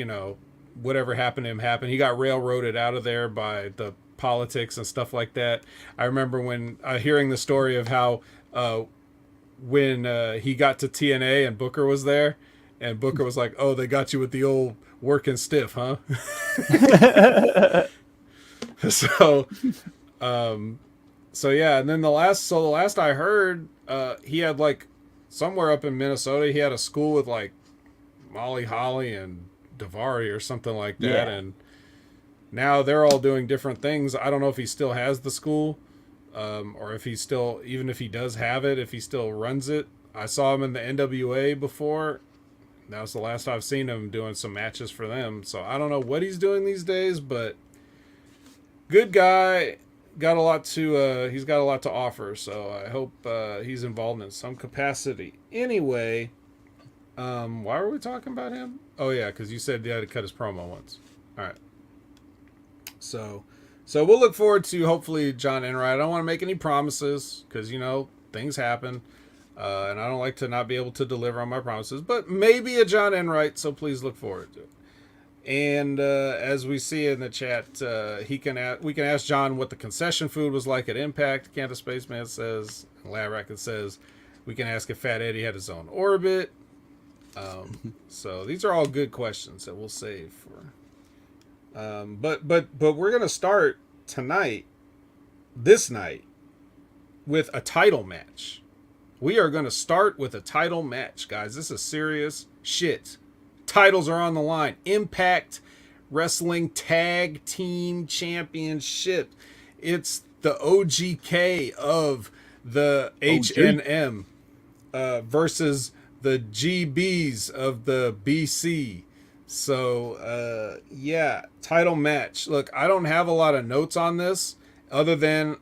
whatever happened to him happened. He got railroaded out of there by the politics and stuff like that. I remember when hearing the story of how when he got to TNA and Booker was there, and Booker was like, "Oh, they got you with the old working stiff, huh?" So yeah, and then the last I heard, he had like somewhere up in Minnesota, he had a school with like Molly Holly and Davari or something like that, Yeah. and now they're all doing different things. I don't know if he still has the school, or if he still, even if he does have it, if he still runs it. I saw him in the NWA before. That was the last I've seen him doing some matches for them. So I don't know what he's doing these days, but good guy. Got a lot to. He's got a lot to offer. So I hope he's involved in some capacity. Anyway, why were we talking about him? Oh yeah, because you said he had to cut his promo once. All right. So we'll look forward to hopefully John Enright. I don't want to make any promises because things happen, and I don't like to not be able to deliver on my promises. But maybe a John Enright. So please look forward to it. And as we see in the chat, we can ask John what the concession food was like at Impact. Candace Spaceman says, and Lab Racket says, we can ask if Fat Eddie had his own orbit. So these are all good questions that we'll save for. But we're gonna start this night, with a title match. We are gonna start with a title match, guys. This is serious shit. Titles are on the line. Impact Wrestling Tag Team Championship. It's the OGK of the H&M versus the GBs of the BC. So, yeah, title match. Look, I don't have a lot of notes on this other than,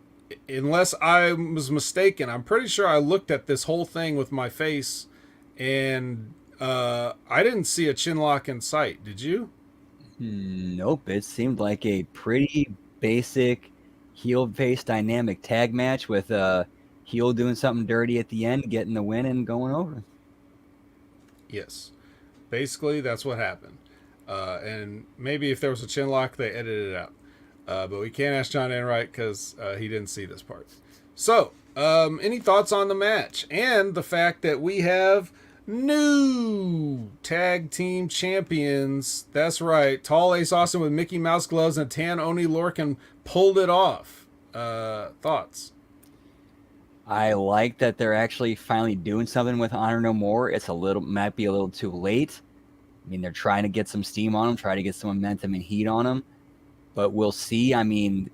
unless I was mistaken, I'm pretty sure I looked at this whole thing with my face and I didn't see a chin lock in sight. Did you? Nope. It seemed like a pretty basic heel-face dynamic tag match with heel doing something dirty at the end, getting the win and going over. Yes. Basically, that's what happened. And maybe if there was a chin lock, they edited it out. But we can't ask John Enright because he didn't see this part. So, any thoughts on the match? And the fact that we have new tag team champions. That's right. Tall Ace Austin with Mickey Mouse gloves and tan Oni Lorcan pulled it off. Thoughts? I like that they're actually finally doing something with Honor No More. Might be a little too late. I mean, they're trying to get some steam on them, try to get some momentum and heat on them. But we'll see. I mean,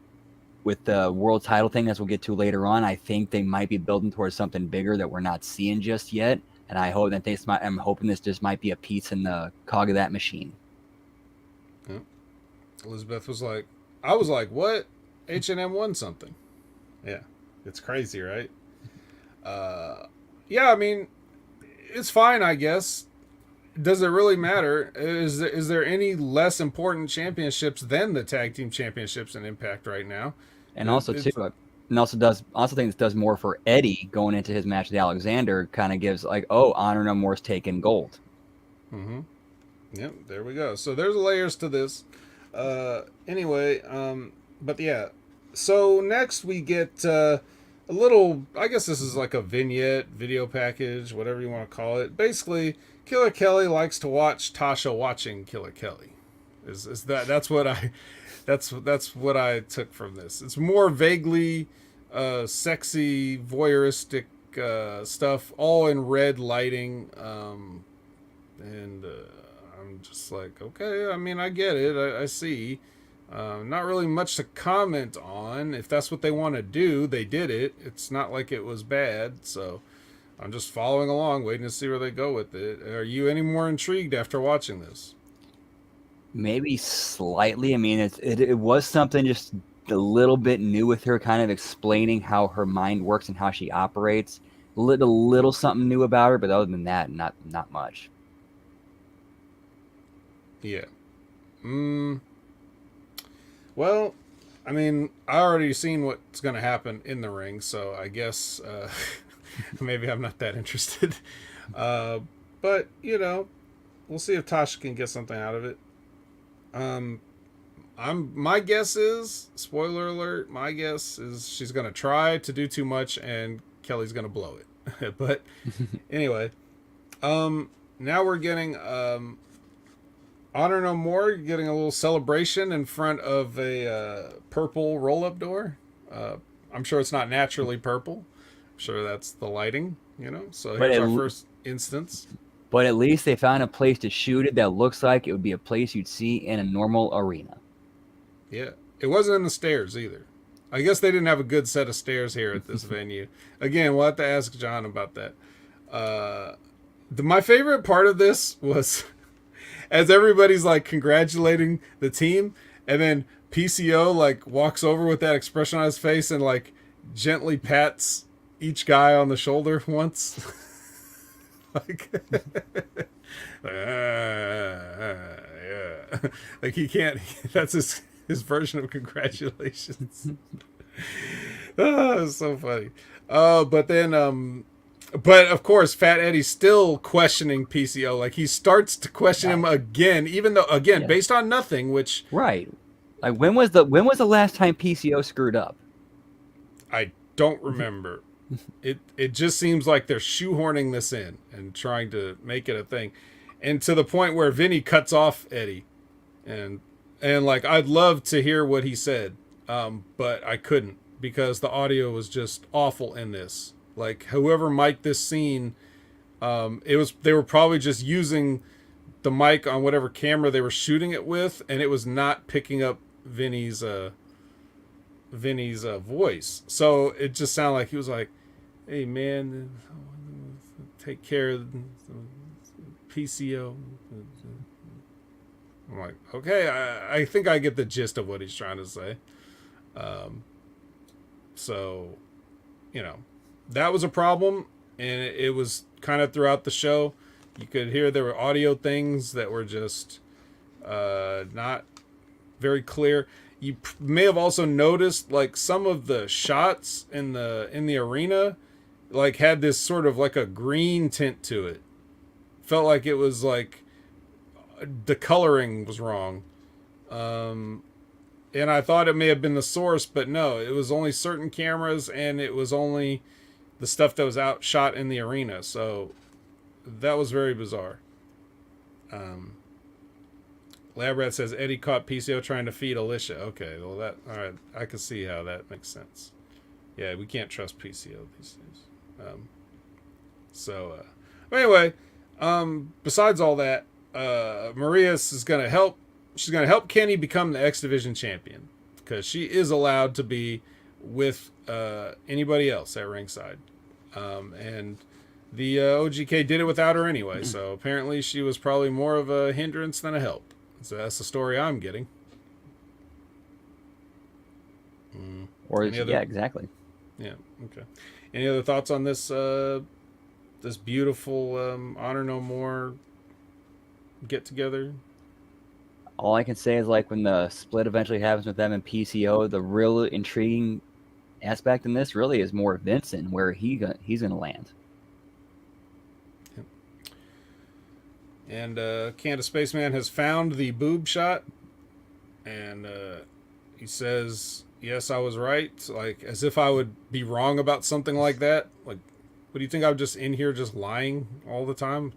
with the world title thing, as we'll get to later on, I think they might be building towards something bigger that we're not seeing just yet. And I'm hoping this just might be a piece in the cog of that machine. Yeah. Elizabeth was like, I was like, what? H&M won something. Yeah. It's crazy, right? Yeah, I mean, it's fine, I guess. Does it really matter? Is there any less important championships than the tag team championships in Impact right now? And also think this does more for Eddie going into his match with Alexander. Kind of gives like, oh, Honor No More's taking gold. Mm-hmm. Yep, there we go. So there's layers to this. Anyway, but yeah. So next we get a little, I guess this is like a vignette, video package, whatever you want to call it. Basically, Killer Kelly likes to watch Tasha watching Killer Kelly. That's what I took from this. It's more vaguely sexy, voyeuristic stuff, all in red lighting, and I'm just like, okay. I mean, I get it. I see. Not really much to comment on. If that's what they want to do, they did it. It's not like it was bad, so I'm just following along, waiting to see where they go with it. Are you any more intrigued after watching this? Maybe slightly. I mean, it was something just a little bit new with her, kind of explaining how her mind works and how she operates. Little something new about her, but other than that, not much. Yeah. Well, I mean, I already seen what's going to happen in the ring, so I guess maybe I'm not that interested. But, we'll see if Tasha can get something out of it. My guess is, spoiler alert, my guess is she's going to try to do too much and Kelly's going to blow it. But anyway, now we're getting Honor No More, getting a little celebration in front of a purple roll-up door. I'm sure it's not naturally purple. I'm sure that's the lighting, So here's our first instance. But at least they found a place to shoot it that looks like it would be a place you'd see in a normal arena. Yeah. It wasn't in the stairs either. I guess they didn't have a good set of stairs here at this venue. Again, we'll have to ask John about that. My favorite part of this was as everybody's like congratulating the team, and then PCO like walks over with that expression on his face and like gently pats each guy on the shoulder once. Like, yeah. Like he can't. That's his version of congratulations. It's so funny. But then, but of course, Fat Eddie's still questioning PCO. Like he starts to question him again, even though based on nothing. Which right, like when was the last time PCO screwed up? I don't remember. It just seems like they're shoehorning this in and trying to make it a thing, and to the point where Vinny cuts off Eddie, and like I'd love to hear what he said, but I couldn't because the audio was just awful in this. Like whoever mic'd this scene, they were probably just using the mic on whatever camera they were shooting it with, and it was not picking up Vinny's voice. So it just sounded like he was like, "Hey man, take care of the PCO." I'm like, okay, I think I get the gist of what he's trying to say. So, that was a problem, and it was kind of throughout the show. You could hear there were audio things that were just not very clear. You may have also noticed like some of the shots in the arena like had this sort of like a green tint to it. Felt like it was like the coloring was wrong. And I thought it may have been the source, but no, it was only certain cameras and it was only the stuff that was shot in the arena. So that was very bizarre. Lab Rat says Eddie caught PCO trying to feed Alicia. Okay, well all right, I can see how that makes sense. Yeah, we can't trust PCO these days. But anyway, besides all that, Maria's is gonna help. She's gonna help Kenny become the X Division champion because she is allowed to be with anybody else at ringside, and the OGK did it without her anyway. So apparently, she was probably more of a hindrance than a help. So that's the story I'm getting. Yeah, exactly. Yeah. Okay. Any other thoughts on this? This beautiful Honor No More get together. All I can say is like when the split eventually happens with them and PCO, the real intriguing aspect in this really is more Vincent, where he's gonna land. Yep. And Candace Spaceman has found the boob shot, and he says, "Yes, I was right." Like as if I would be wrong about something like that. Like, what do you think? I'm just in here just lying all the time?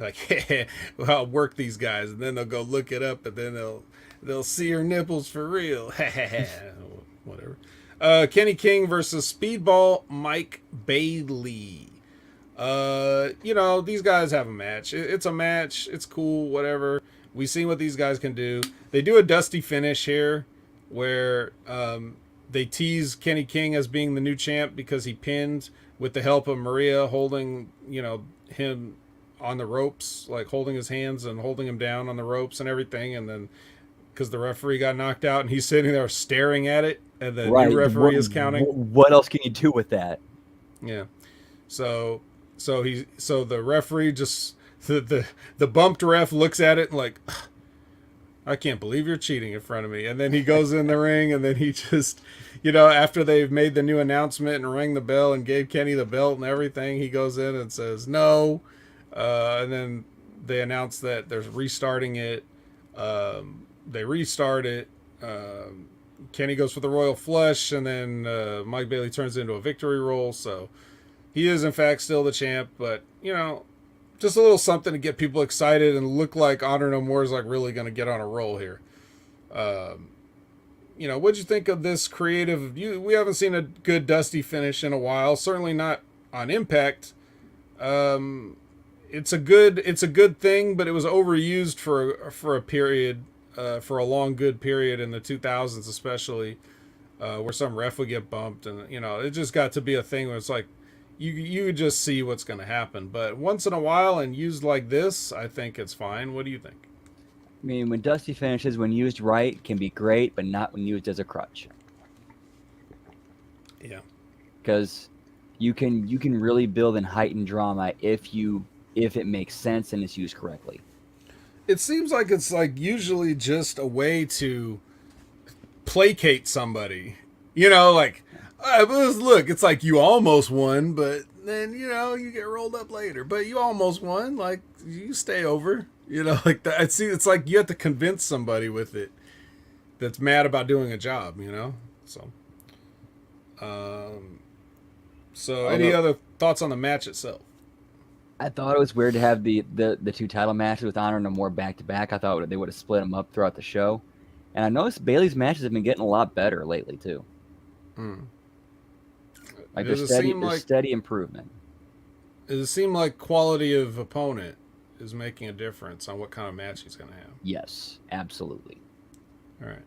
Like, well, I'll work these guys, and then they'll go look it up, and then they'll see her nipples for real. Whatever. Kenny King versus Speedball Mike Bailey. These guys have a match. It's a match. It's cool, whatever. We see what these guys can do. They do a dusty finish here where they tease Kenny King as being the new champ because he pinned with the help of Maria holding, him on the ropes, like holding his hands and holding him down on the ropes and everything. And then because the referee got knocked out and he's sitting there staring at it and the new referee is counting. What else can you do with that? Yeah. So the referee just the bumped ref looks at it and like, I can't believe you're cheating in front of me. And then he goes in the ring and then he just, after they've made the new announcement and rang the bell and gave Kenny the belt and everything, he goes in and says no. And then they announce that they're restarting it. They restart it. Kenny goes for the Royal Flush, and then Mike Bailey turns into a victory roll. So he is, in fact, still the champ. But, just a little something to get people excited and look like Honor No More is like really going to get on a roll here. What'd you think of this creative? We haven't seen a good Dusty finish in a while. Certainly not on Impact. It's a good thing, but it was overused for a period, for a long good period in the 2000s, especially, where some ref would get bumped, and it just got to be a thing where it's like you just see what's going to happen. But once in a while and used like this, I think it's fine. What do you think? I mean, when Dusty finishes, when used right, can be great, but not when used as a crutch. Yeah, because you can really build and heighten drama if it makes sense and it's used correctly. It seems like it's like usually just a way to placate somebody. Look, it's like you almost won, but then, you get rolled up later. But you almost won, like, you stay over. Like that. It's like you have to convince somebody with it that's mad about doing a job, So, any other thoughts on the match itself? I thought it was weird to have the two title matches with Honor No More back to back. I thought they would have split them up throughout the show. And I noticed Bailey's matches have been getting a lot better lately too. Like there's steady improvement. Does it seem like quality of opponent is making a difference on what kind of match he's going to have? Yes, absolutely. All right.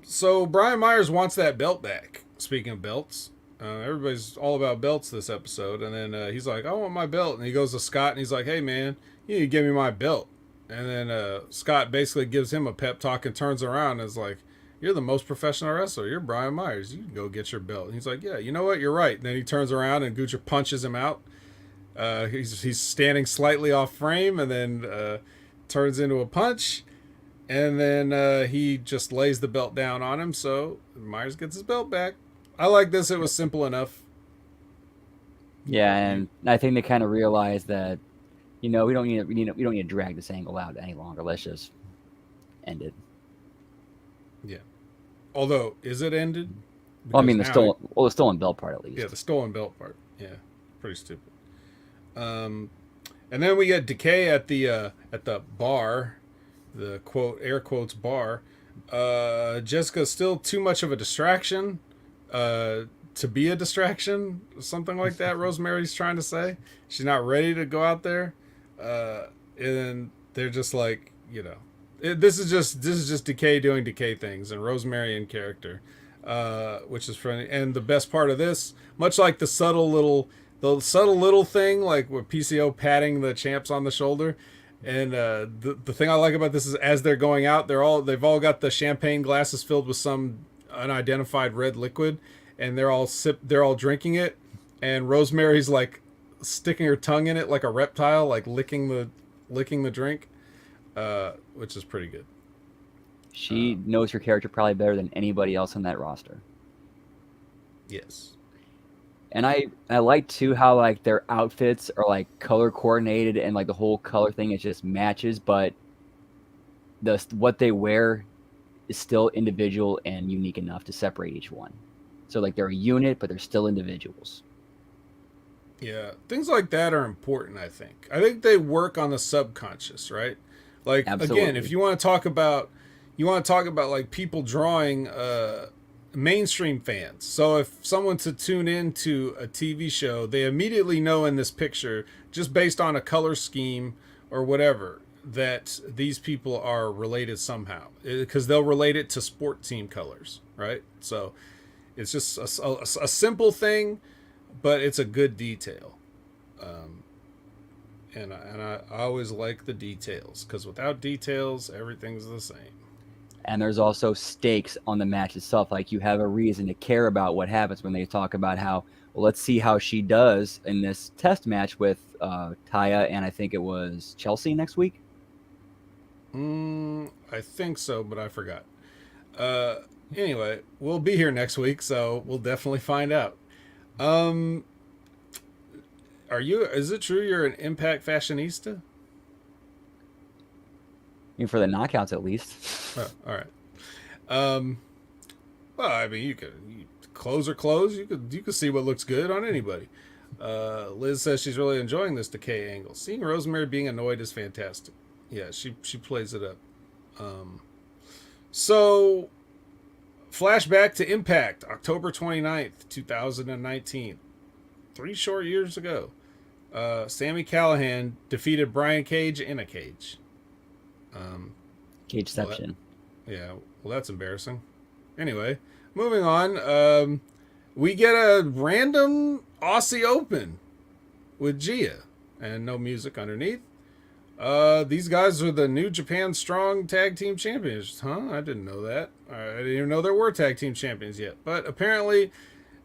So Brian Myers wants that belt back. Speaking of belts, everybody's all about belts this episode, and then he's like, "I want my belt," and he goes to Scott and he's like, "Hey man, you need to give me my belt." And then Scott basically gives him a pep talk and turns around and is like, "You're the most professional wrestler. You're Brian Myers. You can go get your belt." And he's like, "Yeah, you know what? You're right." And then he turns around and Gucci punches him out. He's standing slightly off frame and then turns into a punch. And then he just lays the belt down on him. So Myers gets his belt back. I like this. It was simple enough. Yeah, and I think they kind of realized that, we don't need to drag this angle out any longer. Let's just end it. Yeah. Although, is it ended? Well, I mean, the stolen belt part at least. Yeah, the stolen belt part. Yeah, pretty stupid. And then we get Decay at the bar, the quote air quotes bar. Jessica's still too much of a distraction to be a distraction, something like that. Rosemary's trying to say she's not ready to go out there, and they're just like, this is just Decay doing Decay things, and Rosemary in character, which is funny. And the best part of this, much like the subtle little thing, like with PCO patting the champs on the shoulder. And the thing I like about this is as they're going out, they've all got the champagne glasses filled with some unidentified red liquid, and they're all drinking it, and Rosemary's like sticking her tongue in it like a reptile, like licking the drink, which is pretty good. She knows her character probably better than anybody else on that roster. Yes. And I like too how like their outfits are like color coordinated and like the whole color thing is just matches, but what they wear is still individual and unique enough to separate each one. So like they're a unit, but they're still individuals. Yeah, things like that are important. I think they work on the subconscious, right? Like, absolutely. Again, if you want to talk about like people drawing mainstream fans. So if someone to tune into a TV show, they immediately know in this picture, just based on a color scheme or whatever, that these people are related somehow, because they'll relate it to sport team colors, right? So it's just a simple thing, but it's a good detail. And I always like the details, because without details, everything's the same. And there's also stakes on the match itself. Like, you have a reason to care about what happens when they talk about how, well, let's see how she does in this test match with Taya and I think it was Chelsea next week. I think so, but I forgot. Anyway, we'll be here next week, so we'll definitely find out. Um, is it true you're an Impact fashionista? I mean, for the knockouts at least. Oh, all right. Um, well, I mean, clothes are clothes. You could see what looks good on anybody. Liz says she's really enjoying this Decay angle. Seeing Rosemary being annoyed is fantastic. Yeah, she plays it up. So, flashback to Impact, October 29th, 2019. 3 short years ago. Sami Callihan defeated Brian Cage in a cage. Cageception. Yeah, well, that's embarrassing. Anyway, moving on. We get a random Aussie Open with Gia and no music underneath. These guys are the New Japan Strong Tag Team Champions. Huh? I didn't know that. I didn't even know there were Tag Team Champions yet. But apparently,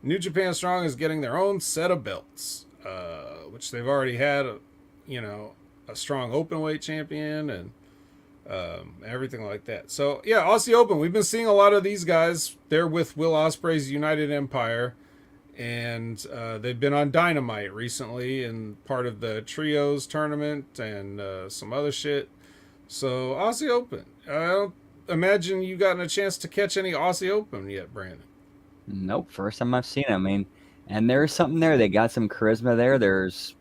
New Japan Strong is getting their own set of belts, which they've already had, a strong openweight champion and everything like that. So, yeah, Aussie Open. We've been seeing a lot of these guys. They're with Will Ospreay's United Empire. And they've been on Dynamite recently and part of the Trios tournament and some other shit. So, Aussie Open. I don't imagine you gotten a chance to catch any Aussie Open yet, Brandon. Nope, first time I've seen it. I mean, and there's something there. They got some charisma there. There's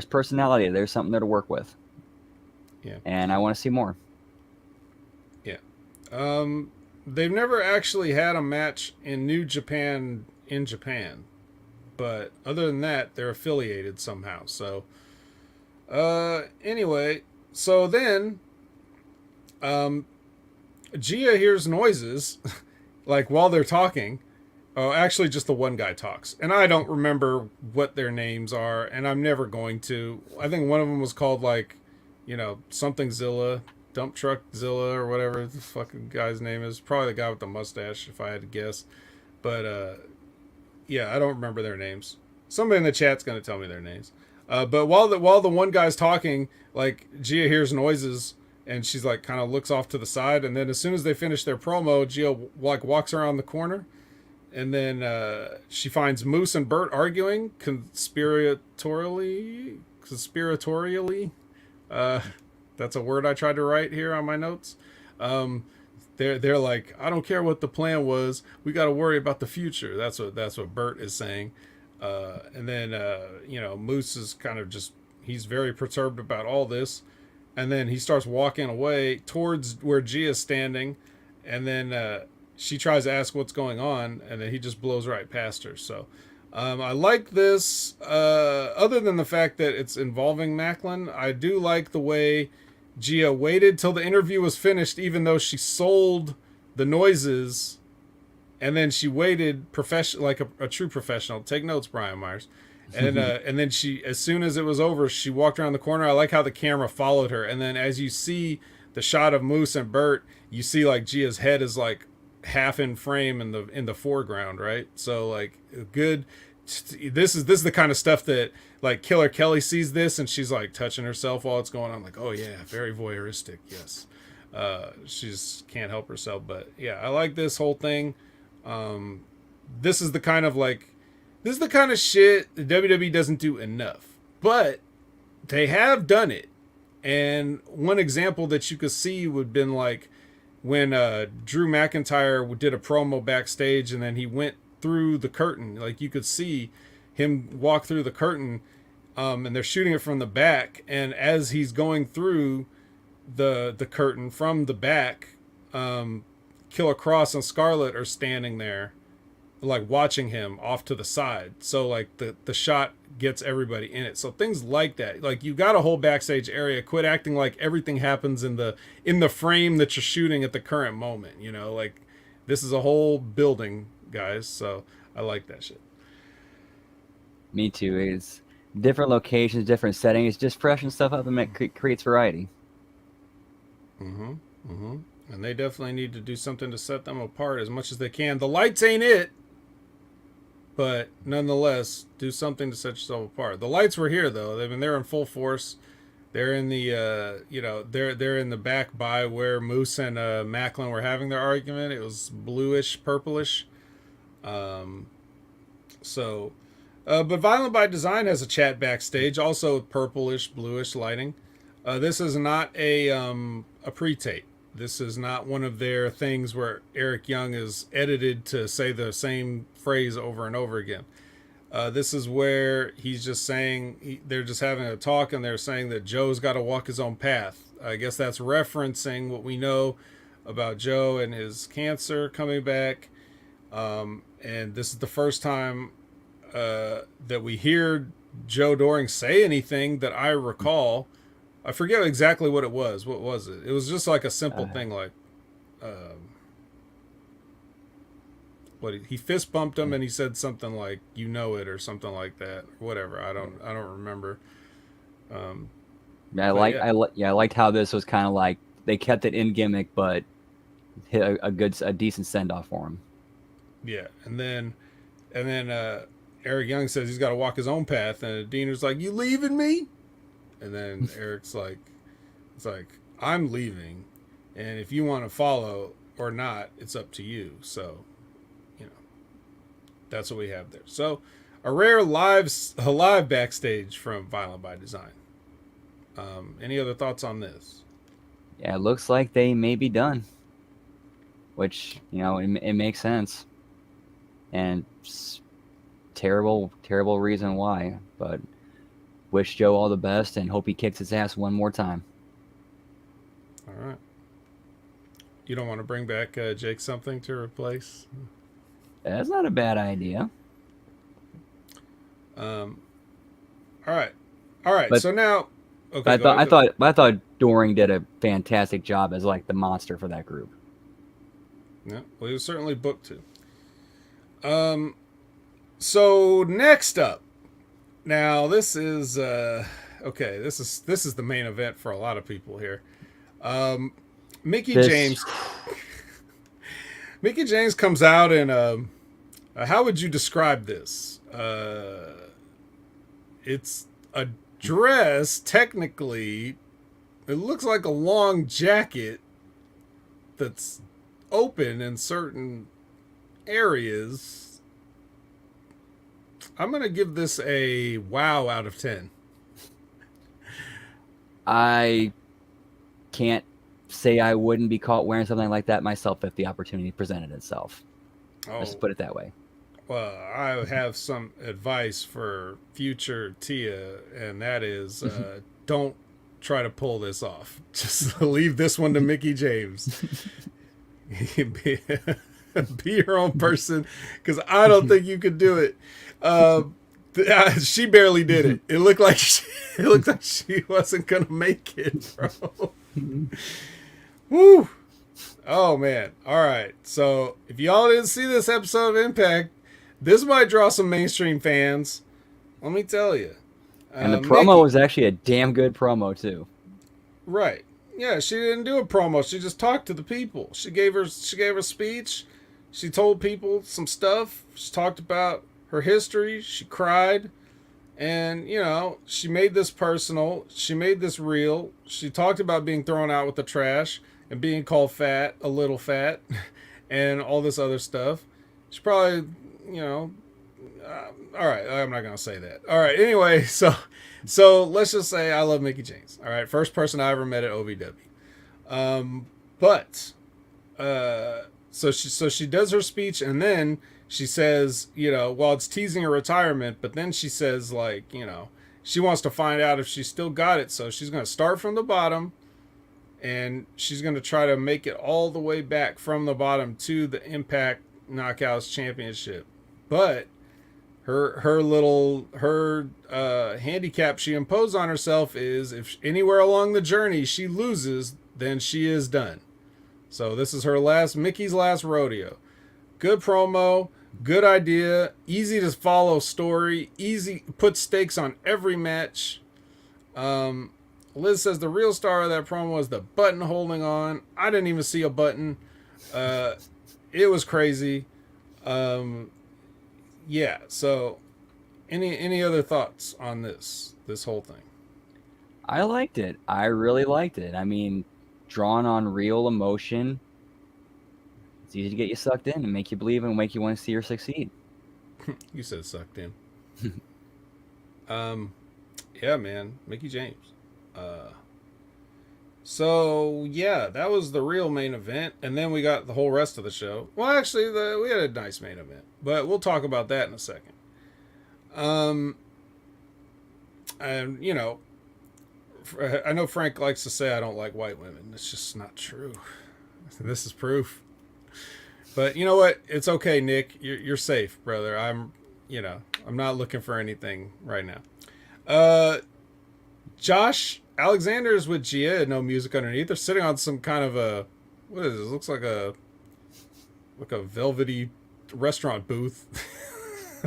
personality. There's something there to work with. Yeah. And I want to see more. Yeah. They've never actually had a match in New Japan in Japan, but other than that, they're affiliated somehow. So, anyway, so then, Gia hears noises, like while they're talking. Oh, actually, just the one guy talks, and I don't remember what their names are, and I'm never going to. I think one of them was called something Zilla, Dump Truck Zilla, or whatever the fucking guy's name is. Probably the guy with the mustache, if I had to guess. But yeah, I don't remember their names. Somebody in the chat's gonna tell me their names. But while the one guy's talking, like Gia hears noises, and she's like kind of looks off to the side, and then as soon as they finish their promo, Gia walks around the corner. And then she finds Moose and Bert arguing conspiratorially. That's a word I tried to write here on my notes. They're like, I don't care what the plan was. We got to worry about the future. That's what Bert is saying. And then Moose is kind of he's very perturbed about all this. And then he starts walking away towards where Gia's standing, and then she tries to ask what's going on, and then he just blows right past her. So I like this. Other than the fact that it's involving Macklin, I do like the way Gia waited till the interview was finished, even though she sold the noises, and then she waited like a true professional. Take notes, Brian Myers. And then she, as soon as it was over, she walked around the corner. I like how the camera followed her, and then as you see the shot of Moose and Bert, you see like Gia's head is like half in frame in the foreground, right? So like good. This is the kind of stuff that like Killer Kelly sees this and she's like touching herself while it's going on, like, oh yeah, very voyeuristic. Yes. She's can't help herself, but yeah, I like this whole thing. This is the kind of shit the WWE doesn't do enough, but they have done it. And one example that you could see would have been like when Drew McIntyre did a promo backstage, and then he went through the curtain. Like you could see him walk through the curtain, and they're shooting it from the back. And as he's going through the curtain from the back, Killer Cross and Scarlet are standing there, like watching him off to the side. So like the shot gets everybody in it. So things like that. Like you got a whole backstage area. Quit acting like everything happens in the frame that you're shooting at the current moment. You know, like this is a whole building, guys. So I like that shit. Me too. It's different locations, different settings, just freshen stuff up and creates variety. Mm-hmm. Mm-hmm. And they definitely need to do something to set them apart as much as they can. The lights ain't it, but nonetheless, do something to set yourself apart. The lights were here though. I mean, they're in full force. They're in the they're in the back by where Moose and Macklin were having their argument. It was bluish, purplish. But Violent by Design has a chat backstage, also purplish, bluish lighting. This is not a pre-tape. This is not one of their things where Eric Young is edited to say the same phrase over and over again. This is where he's just saying, they're just having a talk and they're saying that Joe's got to walk his own path. I guess that's referencing what we know about Joe and his cancer coming back. And this is the first time that we hear Joe Doring say anything that I recall. I forget exactly what it was. What was it? It was just like a simple thing, like what he fist bumped him and he said something like "you know it" or something like that, or whatever. I don't remember. I liked how this was kind of like they kept it in gimmick, but hit a decent send off for him. Yeah, and then Eric Young says he's got to walk his own path, and Diener's like, "You leaving me?" And then Eric's like, "It's like I'm leaving, and if you want to follow or not, it's up to you." So, you know, that's what we have there. So, a rare live backstage from Violent by Design. Any other thoughts on this? Yeah, it looks like they may be done, which it makes sense, and terrible reason why, but. Wish Joe all the best and hope he kicks his ass one more time. All right. You don't want to bring back Jake something to replace? That's not a bad idea. All right. But, so now, okay. I thought Doring did a fantastic job as like the monster for that group. Yeah, well, he was certainly booked to. So next up. Now this is okay. This is the main event for a lot of people here. Mickie James. Mickie James comes out and how would you describe this? It's a dress. Technically, it looks like a long jacket that's open in certain areas. I'm going to give this a wow out of 10. I can't say I wouldn't be caught wearing something like that myself if the opportunity presented itself. Let's just put it that way. Well, I have some advice for future Tia, and that is don't try to pull this off. Just leave this one to Mickie James. Be your own person, because I don't think you could do it. She barely did it. It looked like she wasn't gonna make it, bro. Woo! Oh man! All right. So if y'all didn't see this episode of Impact, this might draw some mainstream fans. Let me tell you. And the promo was actually a damn good promo too. Right. Yeah. She didn't do a promo. She just talked to the people. She gave her speech. She told people some stuff. She talked about her history. She cried, and she made this personal. She made this real. She talked about being thrown out with the trash and being called fat, a little fat, and all this other stuff. She probably, all right, I'm not gonna say that. All right, anyway, so let's just say I love Mickie James. All right, first person I ever met at OVW. So she does her speech, and then she says, while it's teasing her retirement, but then she says, she wants to find out if she still got it. So she's going to start from the bottom and she's going to try to make it all the way back from the bottom to the Impact Knockouts Championship. But her handicap she imposed on herself is if anywhere along the journey she loses, then she is done. So this is her Mickey's last rodeo. Good promo, good idea, easy to follow story, easy, put stakes on every match. Liz says the real star of that promo was the button holding on. I didn't even see a button. It was crazy. Yeah, so any other thoughts on this whole thing? I liked it. I really liked it. I mean, drawn on real emotion. It's easy to get you sucked in and make you believe and make you want to see her succeed. You said sucked in. Yeah, man, Mickey James. So yeah, that was the real main event, and then we got the whole rest of the show. Well, actually, we had a nice main event, but we'll talk about that in a second. And you know, I know Frank likes to say I don't like white women. It's just not true. This is proof. But you know what? It's okay, Nick. You're safe, brother. I'm not looking for anything right now. Josh Alexander's with Gia, no music underneath. They're sitting on some kind of a, what is this? Looks like a velvety restaurant booth.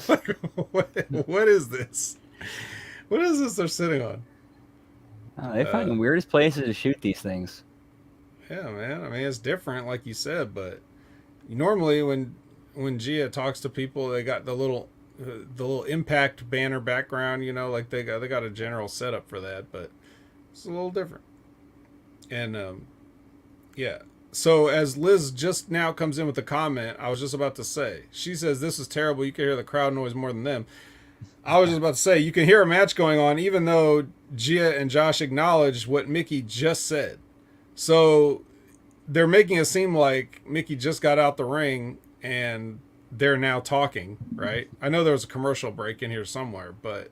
Like, what is this? What is this they're sitting on? Oh, they find the weirdest places to shoot these things. Yeah, man. I mean, it's different, like you said, but normally when Gia talks to people, they got the little Impact banner background, you know, like they got a general setup for that, but it's a little different. And yeah. So as Liz just now comes in with the comment, I was just about to say, she says this is terrible. You can hear the crowd noise more than them. I was just about to say, you can hear a match going on, even though Gia and Josh acknowledged what Mickey just said. So they're making it seem like Mickey just got out the ring and they're now talking, right? I know there was a commercial break in here somewhere, but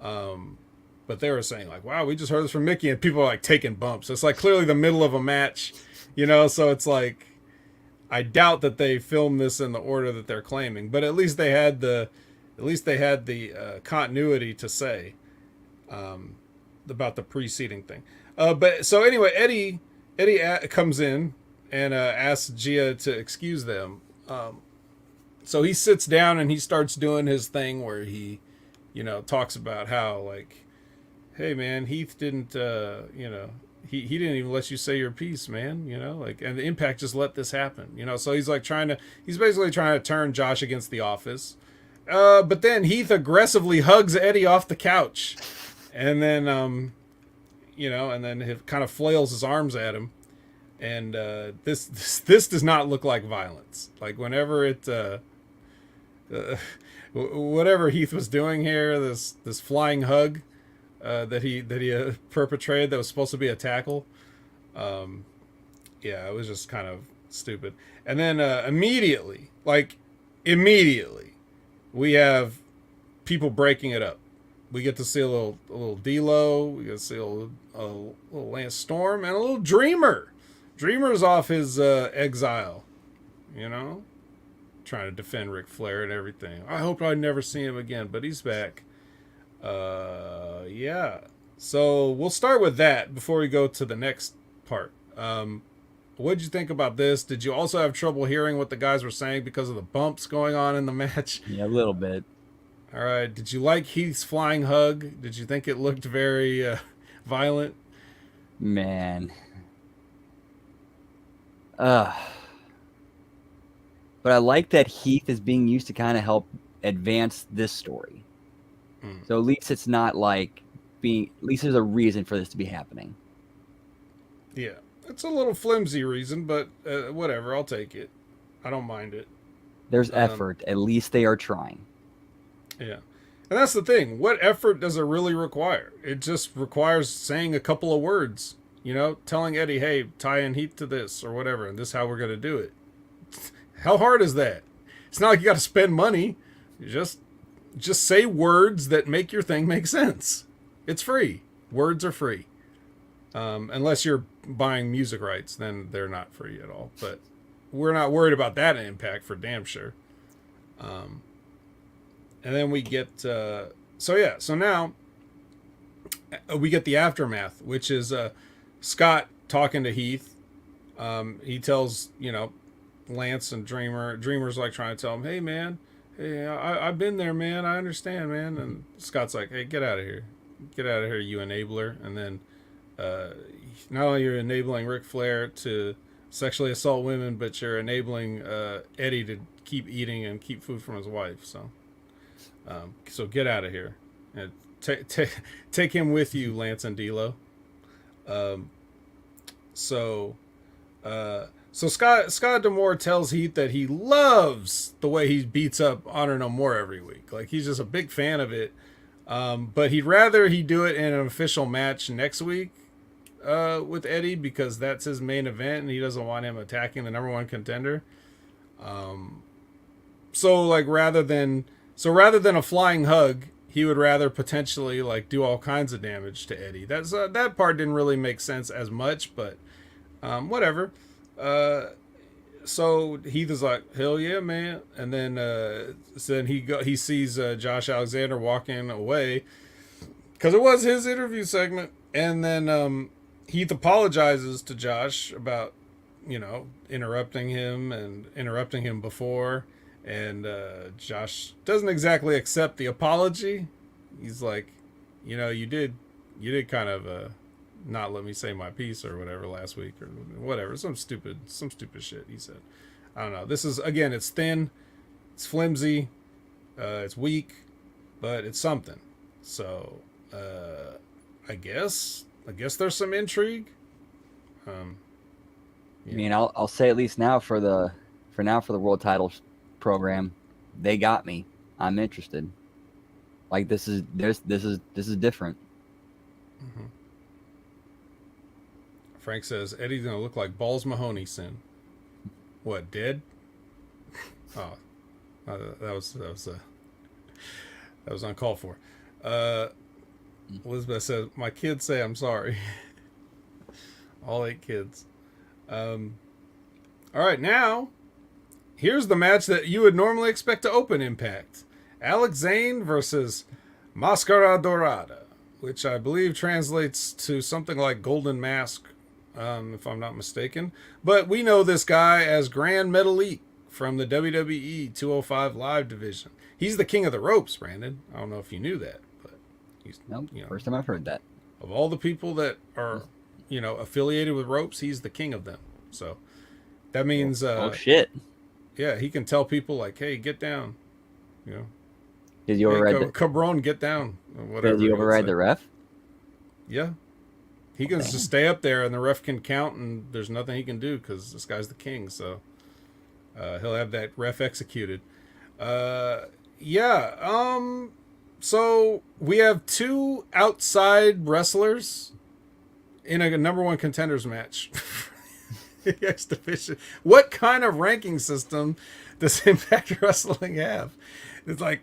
they were saying like, wow, we just heard this from Mickey, and people are like taking bumps. It's like clearly the middle of a match, you know, so it's like, I doubt that they filmed this in the order that they're claiming, but at least they had the continuity to say about the preceding thing. But so anyway, Eddie comes in and asks Gia to excuse them. So he sits down and he starts doing his thing where he, you know, talks about how like, hey man, Heath didn't, he didn't even let you say your piece, man, you know, like, and the Impact just let this happen, you know. So he's like he's basically trying to turn Josh against the Office. But then Heath aggressively hugs Eddie off the couch, and then, and then he kind of flails his arms at him. And this does not look like violence. Like whenever whatever Heath was doing here, this flying hug that he perpetrated that was supposed to be a tackle. Yeah, it was just kind of stupid. And then immediately, we have people breaking it up. We get to see a little D-Lo, we get to see a little Lance Storm, and a little Dreamer. Dreamer's off his exile, you know, trying to defend Ric Flair and everything. I hope I never see him again, but he's back. Yeah. So we'll start with that before we go to the next part. What did you think about this? Did you also have trouble hearing what the guys were saying because of the bumps going on in the match? Yeah, a little bit. All right. Did you like Heath's flying hug? Did you think it looked very violent? Man. But I like that Heath is being used to kind of help advance this story. So at least it's not like at least there's a reason for this to be happening. Yeah. It's a little flimsy reason, but whatever. I'll take it. I don't mind it. There's effort. At least they are trying. Yeah. And that's the thing. What effort does it really require? It just requires saying a couple of words. You know, telling Eddie, hey, tie in Heath to this or whatever, and this is how we're going to do it. How hard is that? It's not like you got to spend money. You just say words that make your thing make sense. It's free. Words are free. Unless you're buying music rights, then they're not free at all. But we're not worried about that impact for damn sure. And then we get so now we get the aftermath, which is Scott talking to Heath. He tells Lance and Dreamer's like trying to tell him, hey man, hey, I've been there, man, I understand, man. And Scott's like, hey, get out of here, you enabler. And then not only you're enabling Ric Flair to sexually assault women, but you're enabling Eddie to keep eating and keep food from his wife. So get out of here and take him with you, Lance and D'Lo. So Scott D'Amore tells Heath that he loves the way he beats up Honor No More every week. Like, he's just a big fan of it. But he'd rather he do it in an official match next week with Eddie, because that's his main event and he doesn't want him attacking the number one contender. So rather than a flying hug, he would rather potentially like do all kinds of damage to Eddie. That's that part didn't really make sense as much, but whatever. So Heath is like, hell yeah, man. And then he sees Josh Alexander walking away because it was his interview segment. And then Heath apologizes to Josh about interrupting him before. And Josh doesn't exactly accept the apology. He's like, you did kind of not let me say my piece or whatever last week or whatever. Some stupid shit he said. I don't know. This is, again, it's thin, it's flimsy, it's weak, but it's something. So I guess there's some intrigue. I mean, I'll say at least now for the world title program, they got me. I'm interested. Like, this is different. Mm-hmm. Frank says Eddie's gonna look like Balls Mahoney soon. What, dead? Oh, that was uncalled for. Elizabeth says my kids say I'm sorry. All 8 kids. All right, now here's the match that you would normally expect to open Impact. Alex Zane versus Mascara Dorada, which I believe translates to something like Golden Mask, if I'm not mistaken. But we know this guy as Grand Metalik from the WWE 205 Live division. He's the king of the ropes, Brandon. I don't know if you knew that, but he's first time I've heard that. Of all the people that are, affiliated with ropes, he's the king of them. So that means shit. Yeah, he can tell people like, hey, get down. Did you override Cabron, get down. Whatever. Did you override the ref? Yeah. He can just stay up there and the ref can count and there's nothing he can do because this guy's the king. So he'll have that ref executed. So we have 2 outside wrestlers in a number 1 contenders match. X Division. What kind of ranking system does Impact Wrestling have? It's like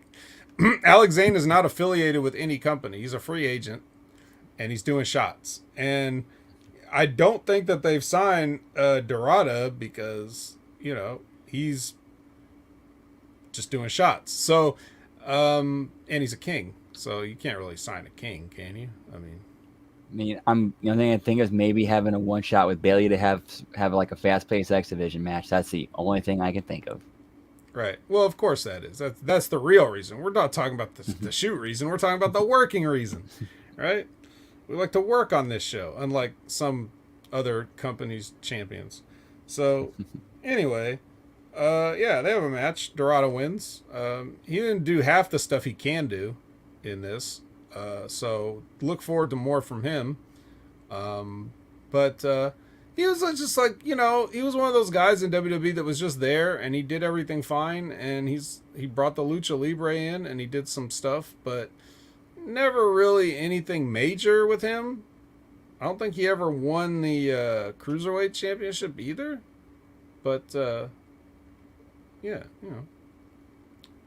Alex Zane is not affiliated with any company. He's a free agent and he's doing shots. And I don't think that they've signed Dorada because, he's just doing shots. So, and he's a king. So you can't really sign a king, can you? I mean, the only thing I think is maybe having a one shot with Bailey to have like a fast paced X Division match. That's the only thing I can think of. Right. Well, of course that is. That's the real reason. We're not talking about the shoot reason. We're talking about the working reason, right? We like to work on this show, unlike some other companies' champions. So, anyway, they have a match. Dorada wins. He didn't do half the stuff he can do in this. So look forward to more from him. But he was just like, he was one of those guys in WWE that was just there and he did everything fine. And he brought the Lucha Libre in and he did some stuff, but never really anything major with him. I don't think he ever won the Cruiserweight Championship either. But,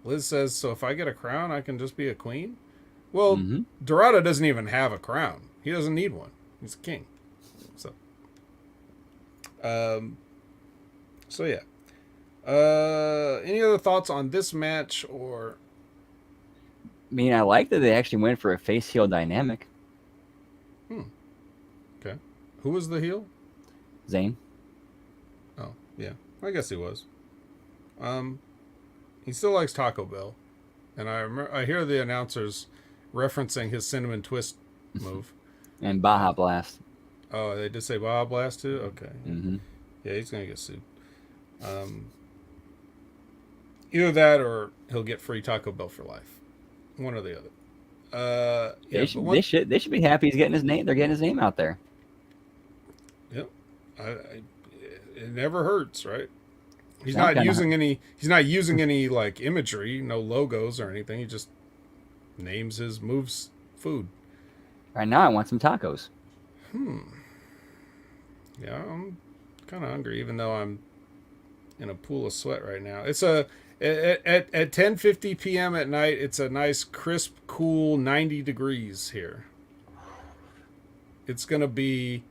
Liz says, so if I get a crown, I can just be a queen? Well, Dorada doesn't even have a crown. He doesn't need one. He's a king. So, um, so yeah. Any other thoughts on this match or? I mean, I like that they actually went for a face heel dynamic. Okay. Who was the heel? Zayn. Oh, yeah. I guess he was. He still likes Taco Bell, and I hear the announcers referencing his cinnamon twist move. And Baja Blast. Oh, they did say Baja Blast too. Okay. Mm-hmm. Yeah, he's gonna get sued. Either that or he'll get free Taco Bell for life. One or the other. Yeah, they should be happy he's getting his name. They're getting his name out there. Yep. It never hurts, right? He's Not not gonna using any. He's not using any like imagery, no logos or anything. He just names his moves food. Right now, I want some tacos. Yeah, I'm kind of hungry, even though I'm in a pool of sweat right now. It's at 10:50 p.m. at night. It's a nice, crisp, cool 90 degrees here. It's gonna be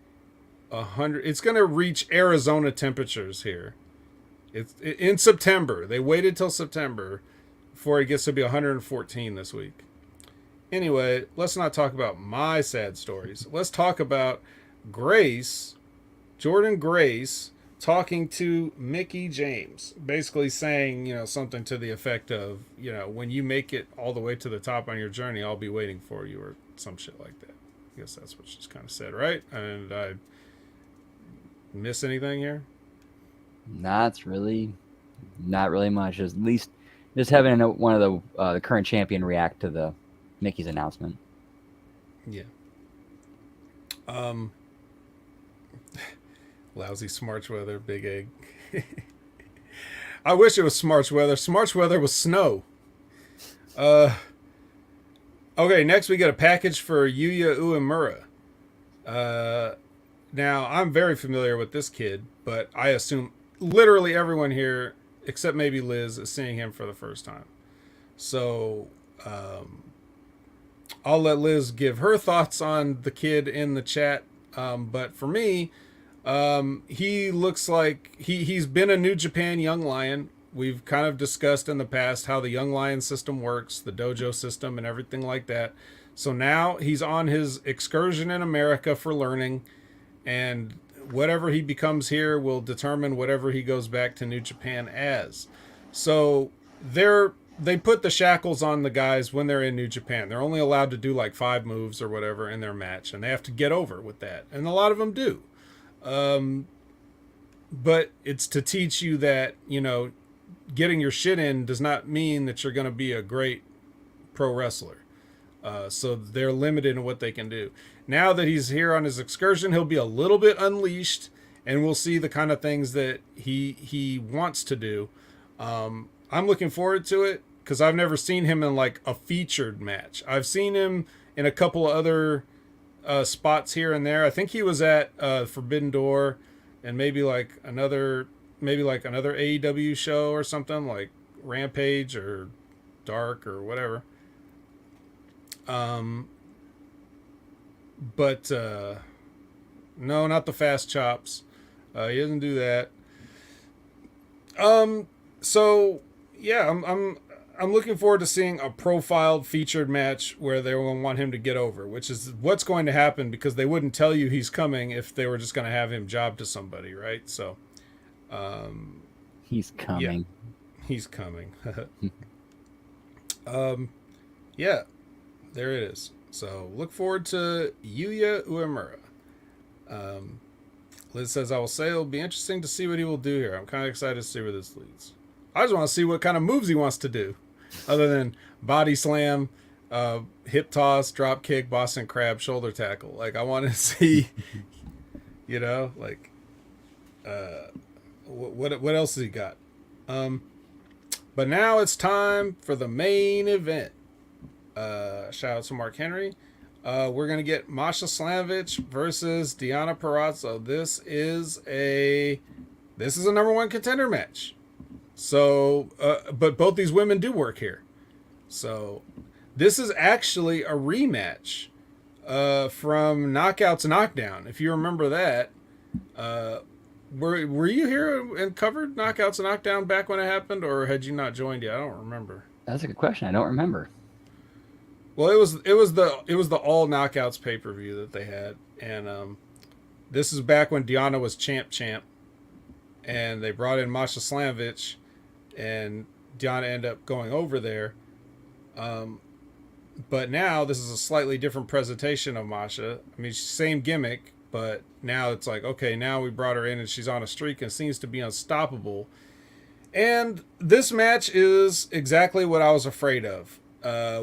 100. It's gonna reach Arizona temperatures here. It's in September. They waited till September before it gets to be 114 this week. Anyway, let's not talk about my sad stories. Let's talk about Grace, Jordan Grace, talking to Mickey James, basically saying, something to the effect of, when you make it all the way to the top on your journey, I'll be waiting for you, or some shit like that. I guess that's what she's kind of said, right? And I miss anything here? Not really much. At least just having one of the current champion react to the Mickey's announcement. Yeah. Lousy Smarch weather, big egg. I wish it was Smarch weather. Smarch weather was snow. Okay, next we get a package for Yuya Uemura. Now, I'm very familiar with this kid, but I assume literally everyone here, except maybe Liz, is seeing him for the first time. So, I'll let Liz give her thoughts on the kid in the chat. But for me, he looks like he's been a New Japan Young Lion. We've kind of discussed in the past how the Young Lion system works, the dojo system and everything like that. So now he's on his excursion in America for learning, and whatever he becomes here will determine whatever he goes back to New Japan as. So they put the shackles on the guys when they're in New Japan. They're only allowed to do like 5 moves or whatever in their match, and they have to get over with that. And a lot of them do. But it's to teach you that, getting your shit in does not mean that you're going to be a great pro wrestler. So they're limited in what they can do. Now that he's here on his excursion, he'll be a little bit unleashed, and we'll see the kind of things that he wants to do. I'm looking forward to it because I've never seen him in like a featured match. I've seen him in a couple of other spots here and there. I think he was at Forbidden Door and maybe like another AEW show or something like Rampage or Dark or whatever. But no, not the Fast Chops. He doesn't do that. So yeah, I'm looking forward to seeing a profiled featured match where they will want him to get over, which is what's going to happen because they wouldn't tell you he's coming if they were just going to have him job to somebody, right? So, he's coming. Yeah, he's coming. Yeah, there it is. So look forward to Yuya Uemura. Liz says, I will say it'll be interesting to see what he will do here. I'm kind of excited to see where this leads. I just want to see what kind of moves he wants to do. Other than body slam, hip toss, drop kick, Boston crab, shoulder tackle. Like, I want to see, what else has he got? But now it's time for the main event. Shout out to Mark Henry. We're going to get Masha Slamovich versus Deonna Purrazzo. This is a number 1 contender match. So, but both these women do work here. So, this is actually a rematch from Knockouts Knockdown. If you remember that, uh, were you here and covered Knockouts and Knockdown back when it happened, or had you not joined yet? I don't remember. That's a good question. I don't remember. Well, it was the all Knockouts pay per view that they had, and this is back when Deanna was champ, and they brought in Masha Slamovich, and Deanna ended up going over there. Um, but now this is a slightly different presentation of Masha. I mean, same gimmick, but now it's like, okay, now we brought her in and she's on a streak and seems to be unstoppable. And this match is exactly what I was afraid of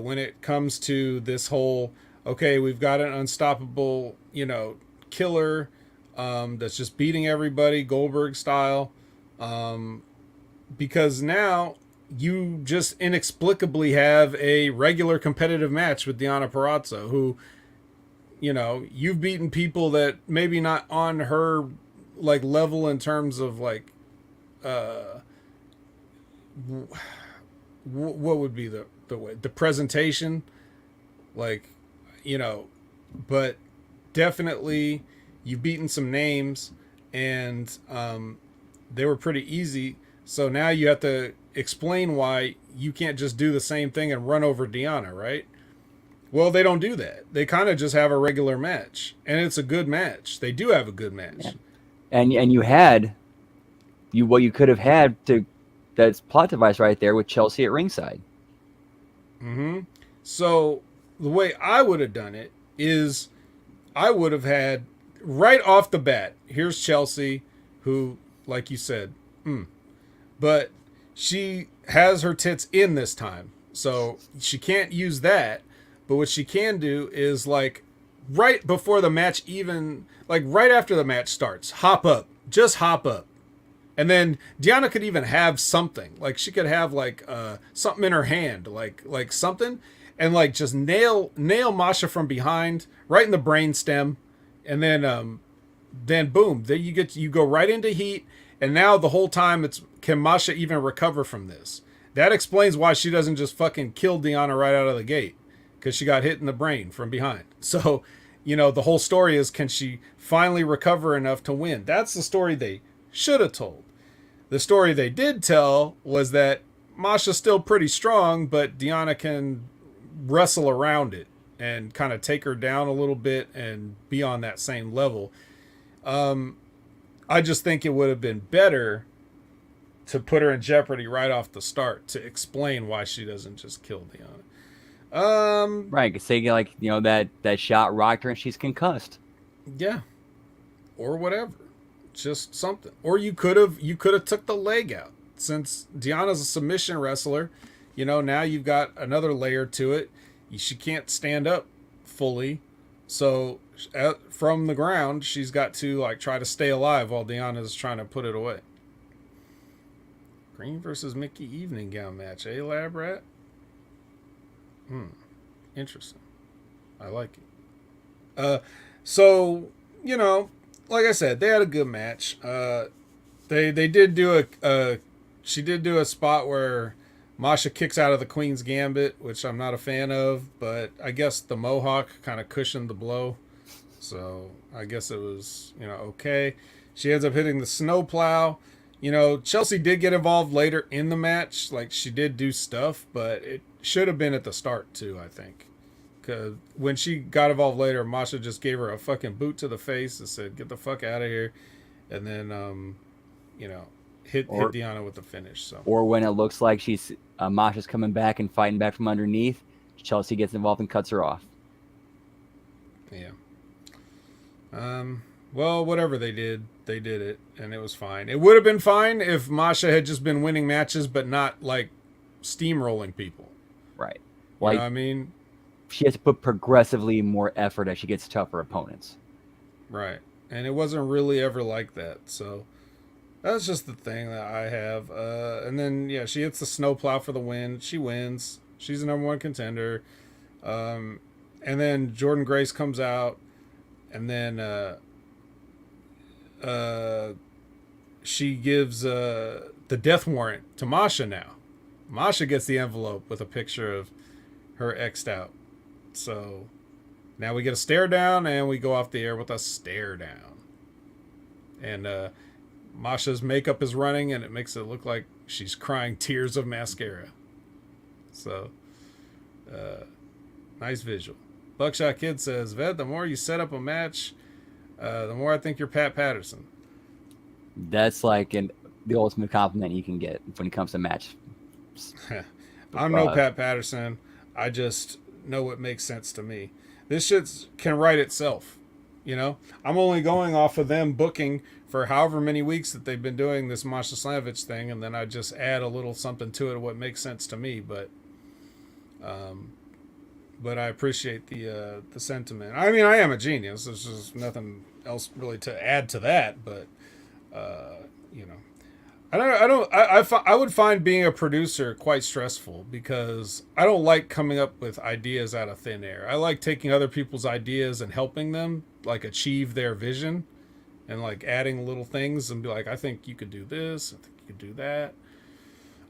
when it comes to this whole, okay, we've got an unstoppable, killer that's just beating everybody, Goldberg style. Because now you just inexplicably have a regular competitive match with Deonna Purrazzo, who, you've beaten people that maybe not on her like level in terms of like, what would be the way, the presentation, like, but definitely you've beaten some names, and they were pretty easy. So now you have to explain why you can't just do the same thing and run over Deanna, right? Well, they don't do that. They kind of just have a regular match, and it's a good match. They do have a good match. Yeah. And you had what you could have had to that's plot device right there with Chelsea at ringside. Mm-hmm. So the way I would have done it is I would have had right off the bat, here's Chelsea, who, like you said, but she has her tits in this time, so she can't use that. But what she can do is, like, right before the match, even like right after the match starts, just hop up. And then Deanna could even have something, like she could have like something in her hand, like something, and like just nail Masha from behind, right in the brain stem, and then boom, then you go right into heat, and now the whole time it's, can Masha even recover from this? That explains why she doesn't just fucking kill Deanna right out of the gate, because she got hit in the brain from behind. So, the whole story is, can she finally recover enough to win? That's the story they should have told. The story they did tell was that Masha's still pretty strong, but Deanna can wrestle around it and kind of take her down a little bit and be on that same level. I just think it would have been better to put her in jeopardy right off the start to explain why she doesn't just kill Deanna. Right, say like that shot rocked her and she's concussed. Yeah, or whatever. Just something. Or you could have took the leg out, since Deanna's a submission wrestler. Now you've got another layer to it. She can't stand up fully, so from the ground she's got to like try to stay alive while Deanna's trying to put it away. Green versus Mickey evening gown match, Lab Rat? Interesting. I like it. So like I said, they had a good match. They did do she did do a spot where Masha kicks out of the Queen's Gambit, which I'm not a fan of, but I guess the Mohawk kind of cushioned the blow. So I guess it was, okay. She ends up hitting the snowplow. Chelsea did get involved later in the match. Like, she did do stuff, but it should have been at the start too, I think. Because when she got involved later, Masha just gave her a fucking boot to the face and said, get the fuck out of here. And then, hit Deanna with the finish. So. Or when it looks like she's Masha's coming back and fighting back from underneath, Chelsea gets involved and cuts her off. Yeah. Well, whatever they did it, and it was fine. It would have been fine if Masha had just been winning matches, but not like steamrolling people. Right. Like, you know what I mean? She has to put progressively more effort as she gets tougher opponents. Right. And it wasn't really ever like that. So that's just the thing that I have. And then, yeah, she hits the snowplow for the win. She wins. She's the number one contender. And then Jordan Grace comes out, and then she gives the death warrant to Masha now. Masha gets the envelope with a picture of her X'd out. So Now we get a stare down, and we go off the air with a stare down. And Masha's makeup is running, and it makes it look like she's crying tears of mascara. So, nice visual. Buckshot Kid says, Ved, the more you set up a match, the more I think you're Pat Patterson. That's like the ultimate compliment you can get when it comes to match. I'm no Pat Patterson. I just know what makes sense to me. This shit can write itself. You know, I'm only going off of them booking for however many weeks that they've been doing this Masha Slamovich thing, and then I just add a little something to it, what makes sense to me. But I appreciate the sentiment. I mean, I am a genius. There's just nothing else really to add to that. But you know, I would find being a producer quite stressful because I don't like coming up with ideas out of thin air. I like taking other people's ideas and helping them like achieve their vision and like adding little things and be like, I think you could do this. I think you could do that.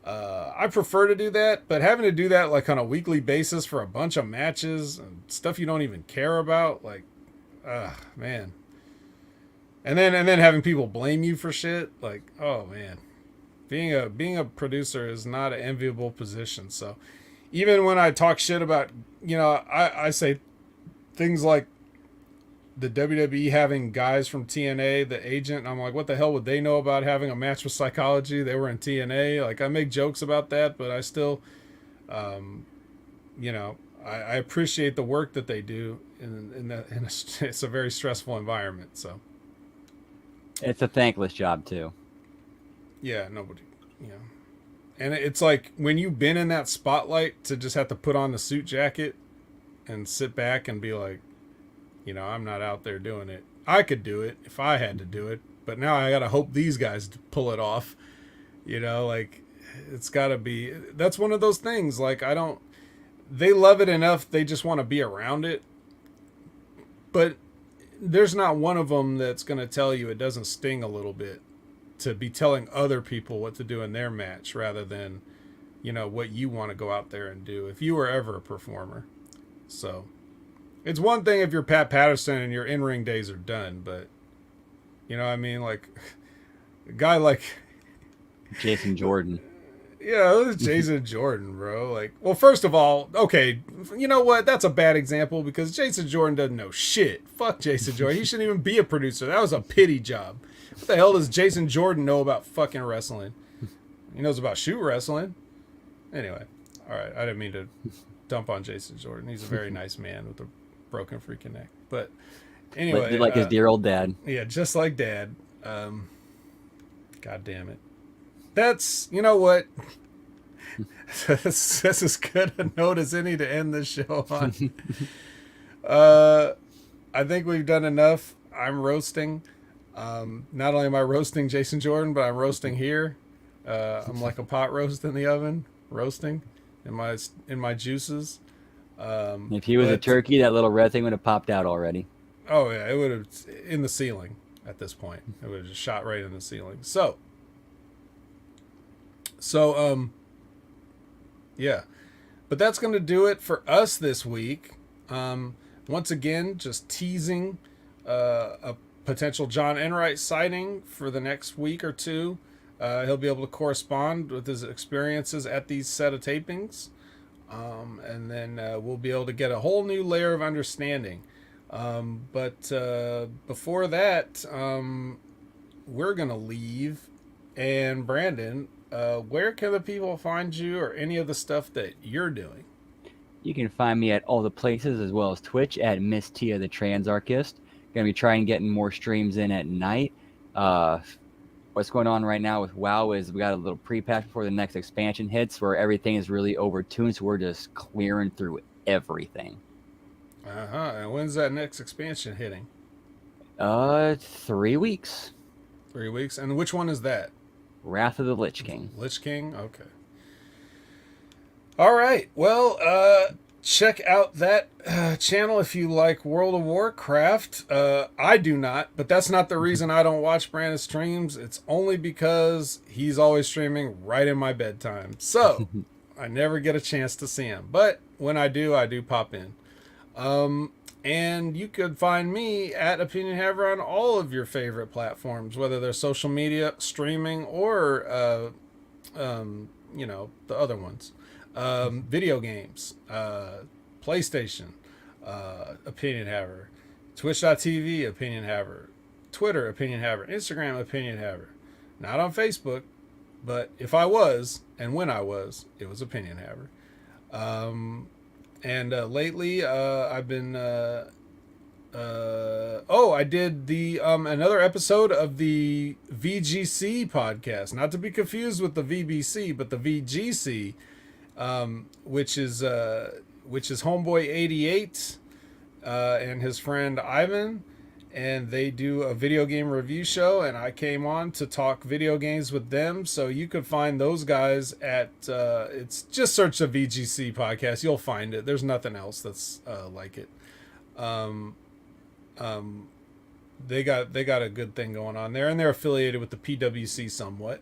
I prefer to do that, but having to do that like on a weekly basis for a bunch of matches and stuff you don't even care about, like, man. And then having people blame you for shit, like, oh man. Being a producer is not an enviable position. So even when I talk shit about, you know, I say things like the WWE having guys from TNA, the agent, I'm like, what the hell would they know about having a match with Psychology? They were in TNA. Like, I make jokes about that, but I still, you know, I appreciate the work that they do it's a very stressful environment. So it's a thankless job too. Yeah, nobody, you know. And it's like when you've been in that spotlight to just have to put on the suit jacket and sit back and be like, you know, I'm not out there doing it. I could do it if I had to do it, but now I got to hope these guys pull it off. You know, like it's got to be, that's one of those things. Like they love it enough. They just want to be around it. But there's not one of them that's going to tell you it doesn't sting a little bit to be telling other people what to do in their match rather than, you know, what you want to go out there and do if you were ever a performer. So it's one thing if you're Pat Patterson and your in-ring days are done, but you know what I mean? Like a guy like Jason Jordan. Yeah, it was Jason Jordan, bro. Like, well, first of all, okay, you know what? That's a bad example because Jason Jordan doesn't know shit. Fuck Jason Jordan. He shouldn't even be a producer. That was a pity job. What the hell does Jason Jordan know about fucking wrestling? He knows about shoot wrestling. Anyway, all right. I didn't mean to dump on Jason Jordan. He's a very nice man with a broken freaking neck. But anyway, like his dear old dad. Yeah, just like Dad. God damn it. That's, you know what? That's as good a note as any to end this show on. I think we've done enough. I'm roasting. Not only am I roasting Jason Jordan, but I'm roasting here. I'm like a pot roast in the oven, roasting in my juices. If he was a turkey, that little red thing would have popped out already. Oh yeah, it would have in the ceiling at this point. It would have just shot right in the ceiling. So yeah, but that's going to do it for us this week. Once again, just teasing a potential John Enright sighting for the next week or two. He'll be able to correspond with his experiences at these set of tapings. And then we'll be able to get a whole new layer of understanding. But before that, we're going to leave. And Brandon, where can the people find you or any of the stuff that you're doing? You can find me at all the places as well as Twitch at Miss Tia the Transarchist. Going to be trying getting more streams in at night. What's going on right now with WoW is we got a little pre-patch before the next expansion hits where everything is really overtuned, so we're just clearing through everything. And when's that next expansion hitting? 3 weeks. 3 weeks? And which one is that? Wrath of the Lich King. Lich King? Okay. All right. Well, check out that channel if you like World of Warcraft. I do not, but that's not the reason I don't watch Brandon's streams. It's only because he's always streaming right in my bedtime. So I never get a chance to see him. But when I do pop in. And you could find me at Opinion Haver on all of your favorite platforms, whether they're social media, streaming, or the other ones, video games, PlayStation, Opinion Haver, Twitch.tv, Opinion Haver, Twitter, Opinion Haver, Instagram, Opinion Haver. Not on Facebook, but if I was, and when I was, it was Opinion Haver. And lately, I've been. I did the another episode of the VGC podcast, not to be confused with the VBC, but the VGC, which is Homeboy 88 and his friend Ivan, and they do a video game review show, and I came on to talk video games with them. So you could find those guys at it's just search the VGC podcast, you'll find it. There's nothing else that's like it. They got a good thing going on there, and they're affiliated with the PWC somewhat,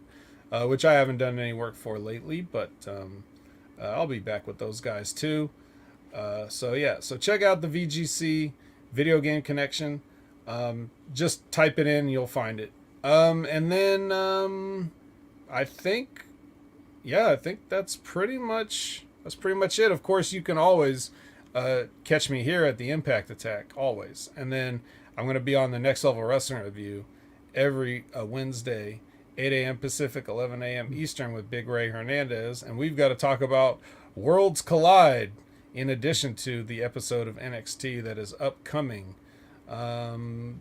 which I haven't done any work for lately, but I'll be back with those guys too. So check out the VGC Video Game Connection. Just type it in, you'll find it. And then I think that's pretty much it. Of course, you can always catch me here at the Impact Attack, always. And then I'm going to be on the Next Level Wrestling Review every Wednesday, 8 a.m. Pacific, 11 a.m. Eastern with Big Ray Hernandez. And we've got to talk about Worlds Collide in addition to the episode of NXT that is upcoming. Other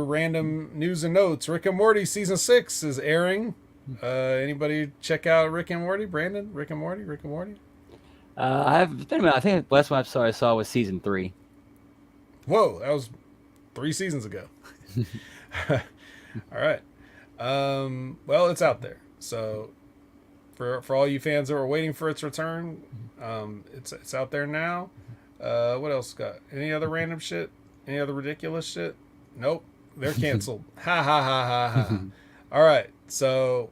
random news and notes. Rick and Morty season 6 is airing. Anybody check out Rick and Morty? Brandon? Rick and Morty? I think the last one I saw was season 3. Whoa, that was 3 seasons ago. All right. Well, it's out there. So for all you fans that were waiting for its return, it's out there now. What else got? Any other random shit? Any other ridiculous shit? Nope. They're canceled. Ha ha ha ha ha. All right. So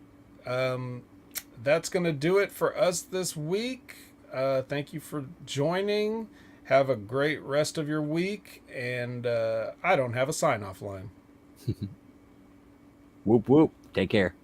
that's going to do it for us this week. Thank you for joining. Have a great rest of your week. And I don't have a sign-off line. Whoop, whoop. Take care.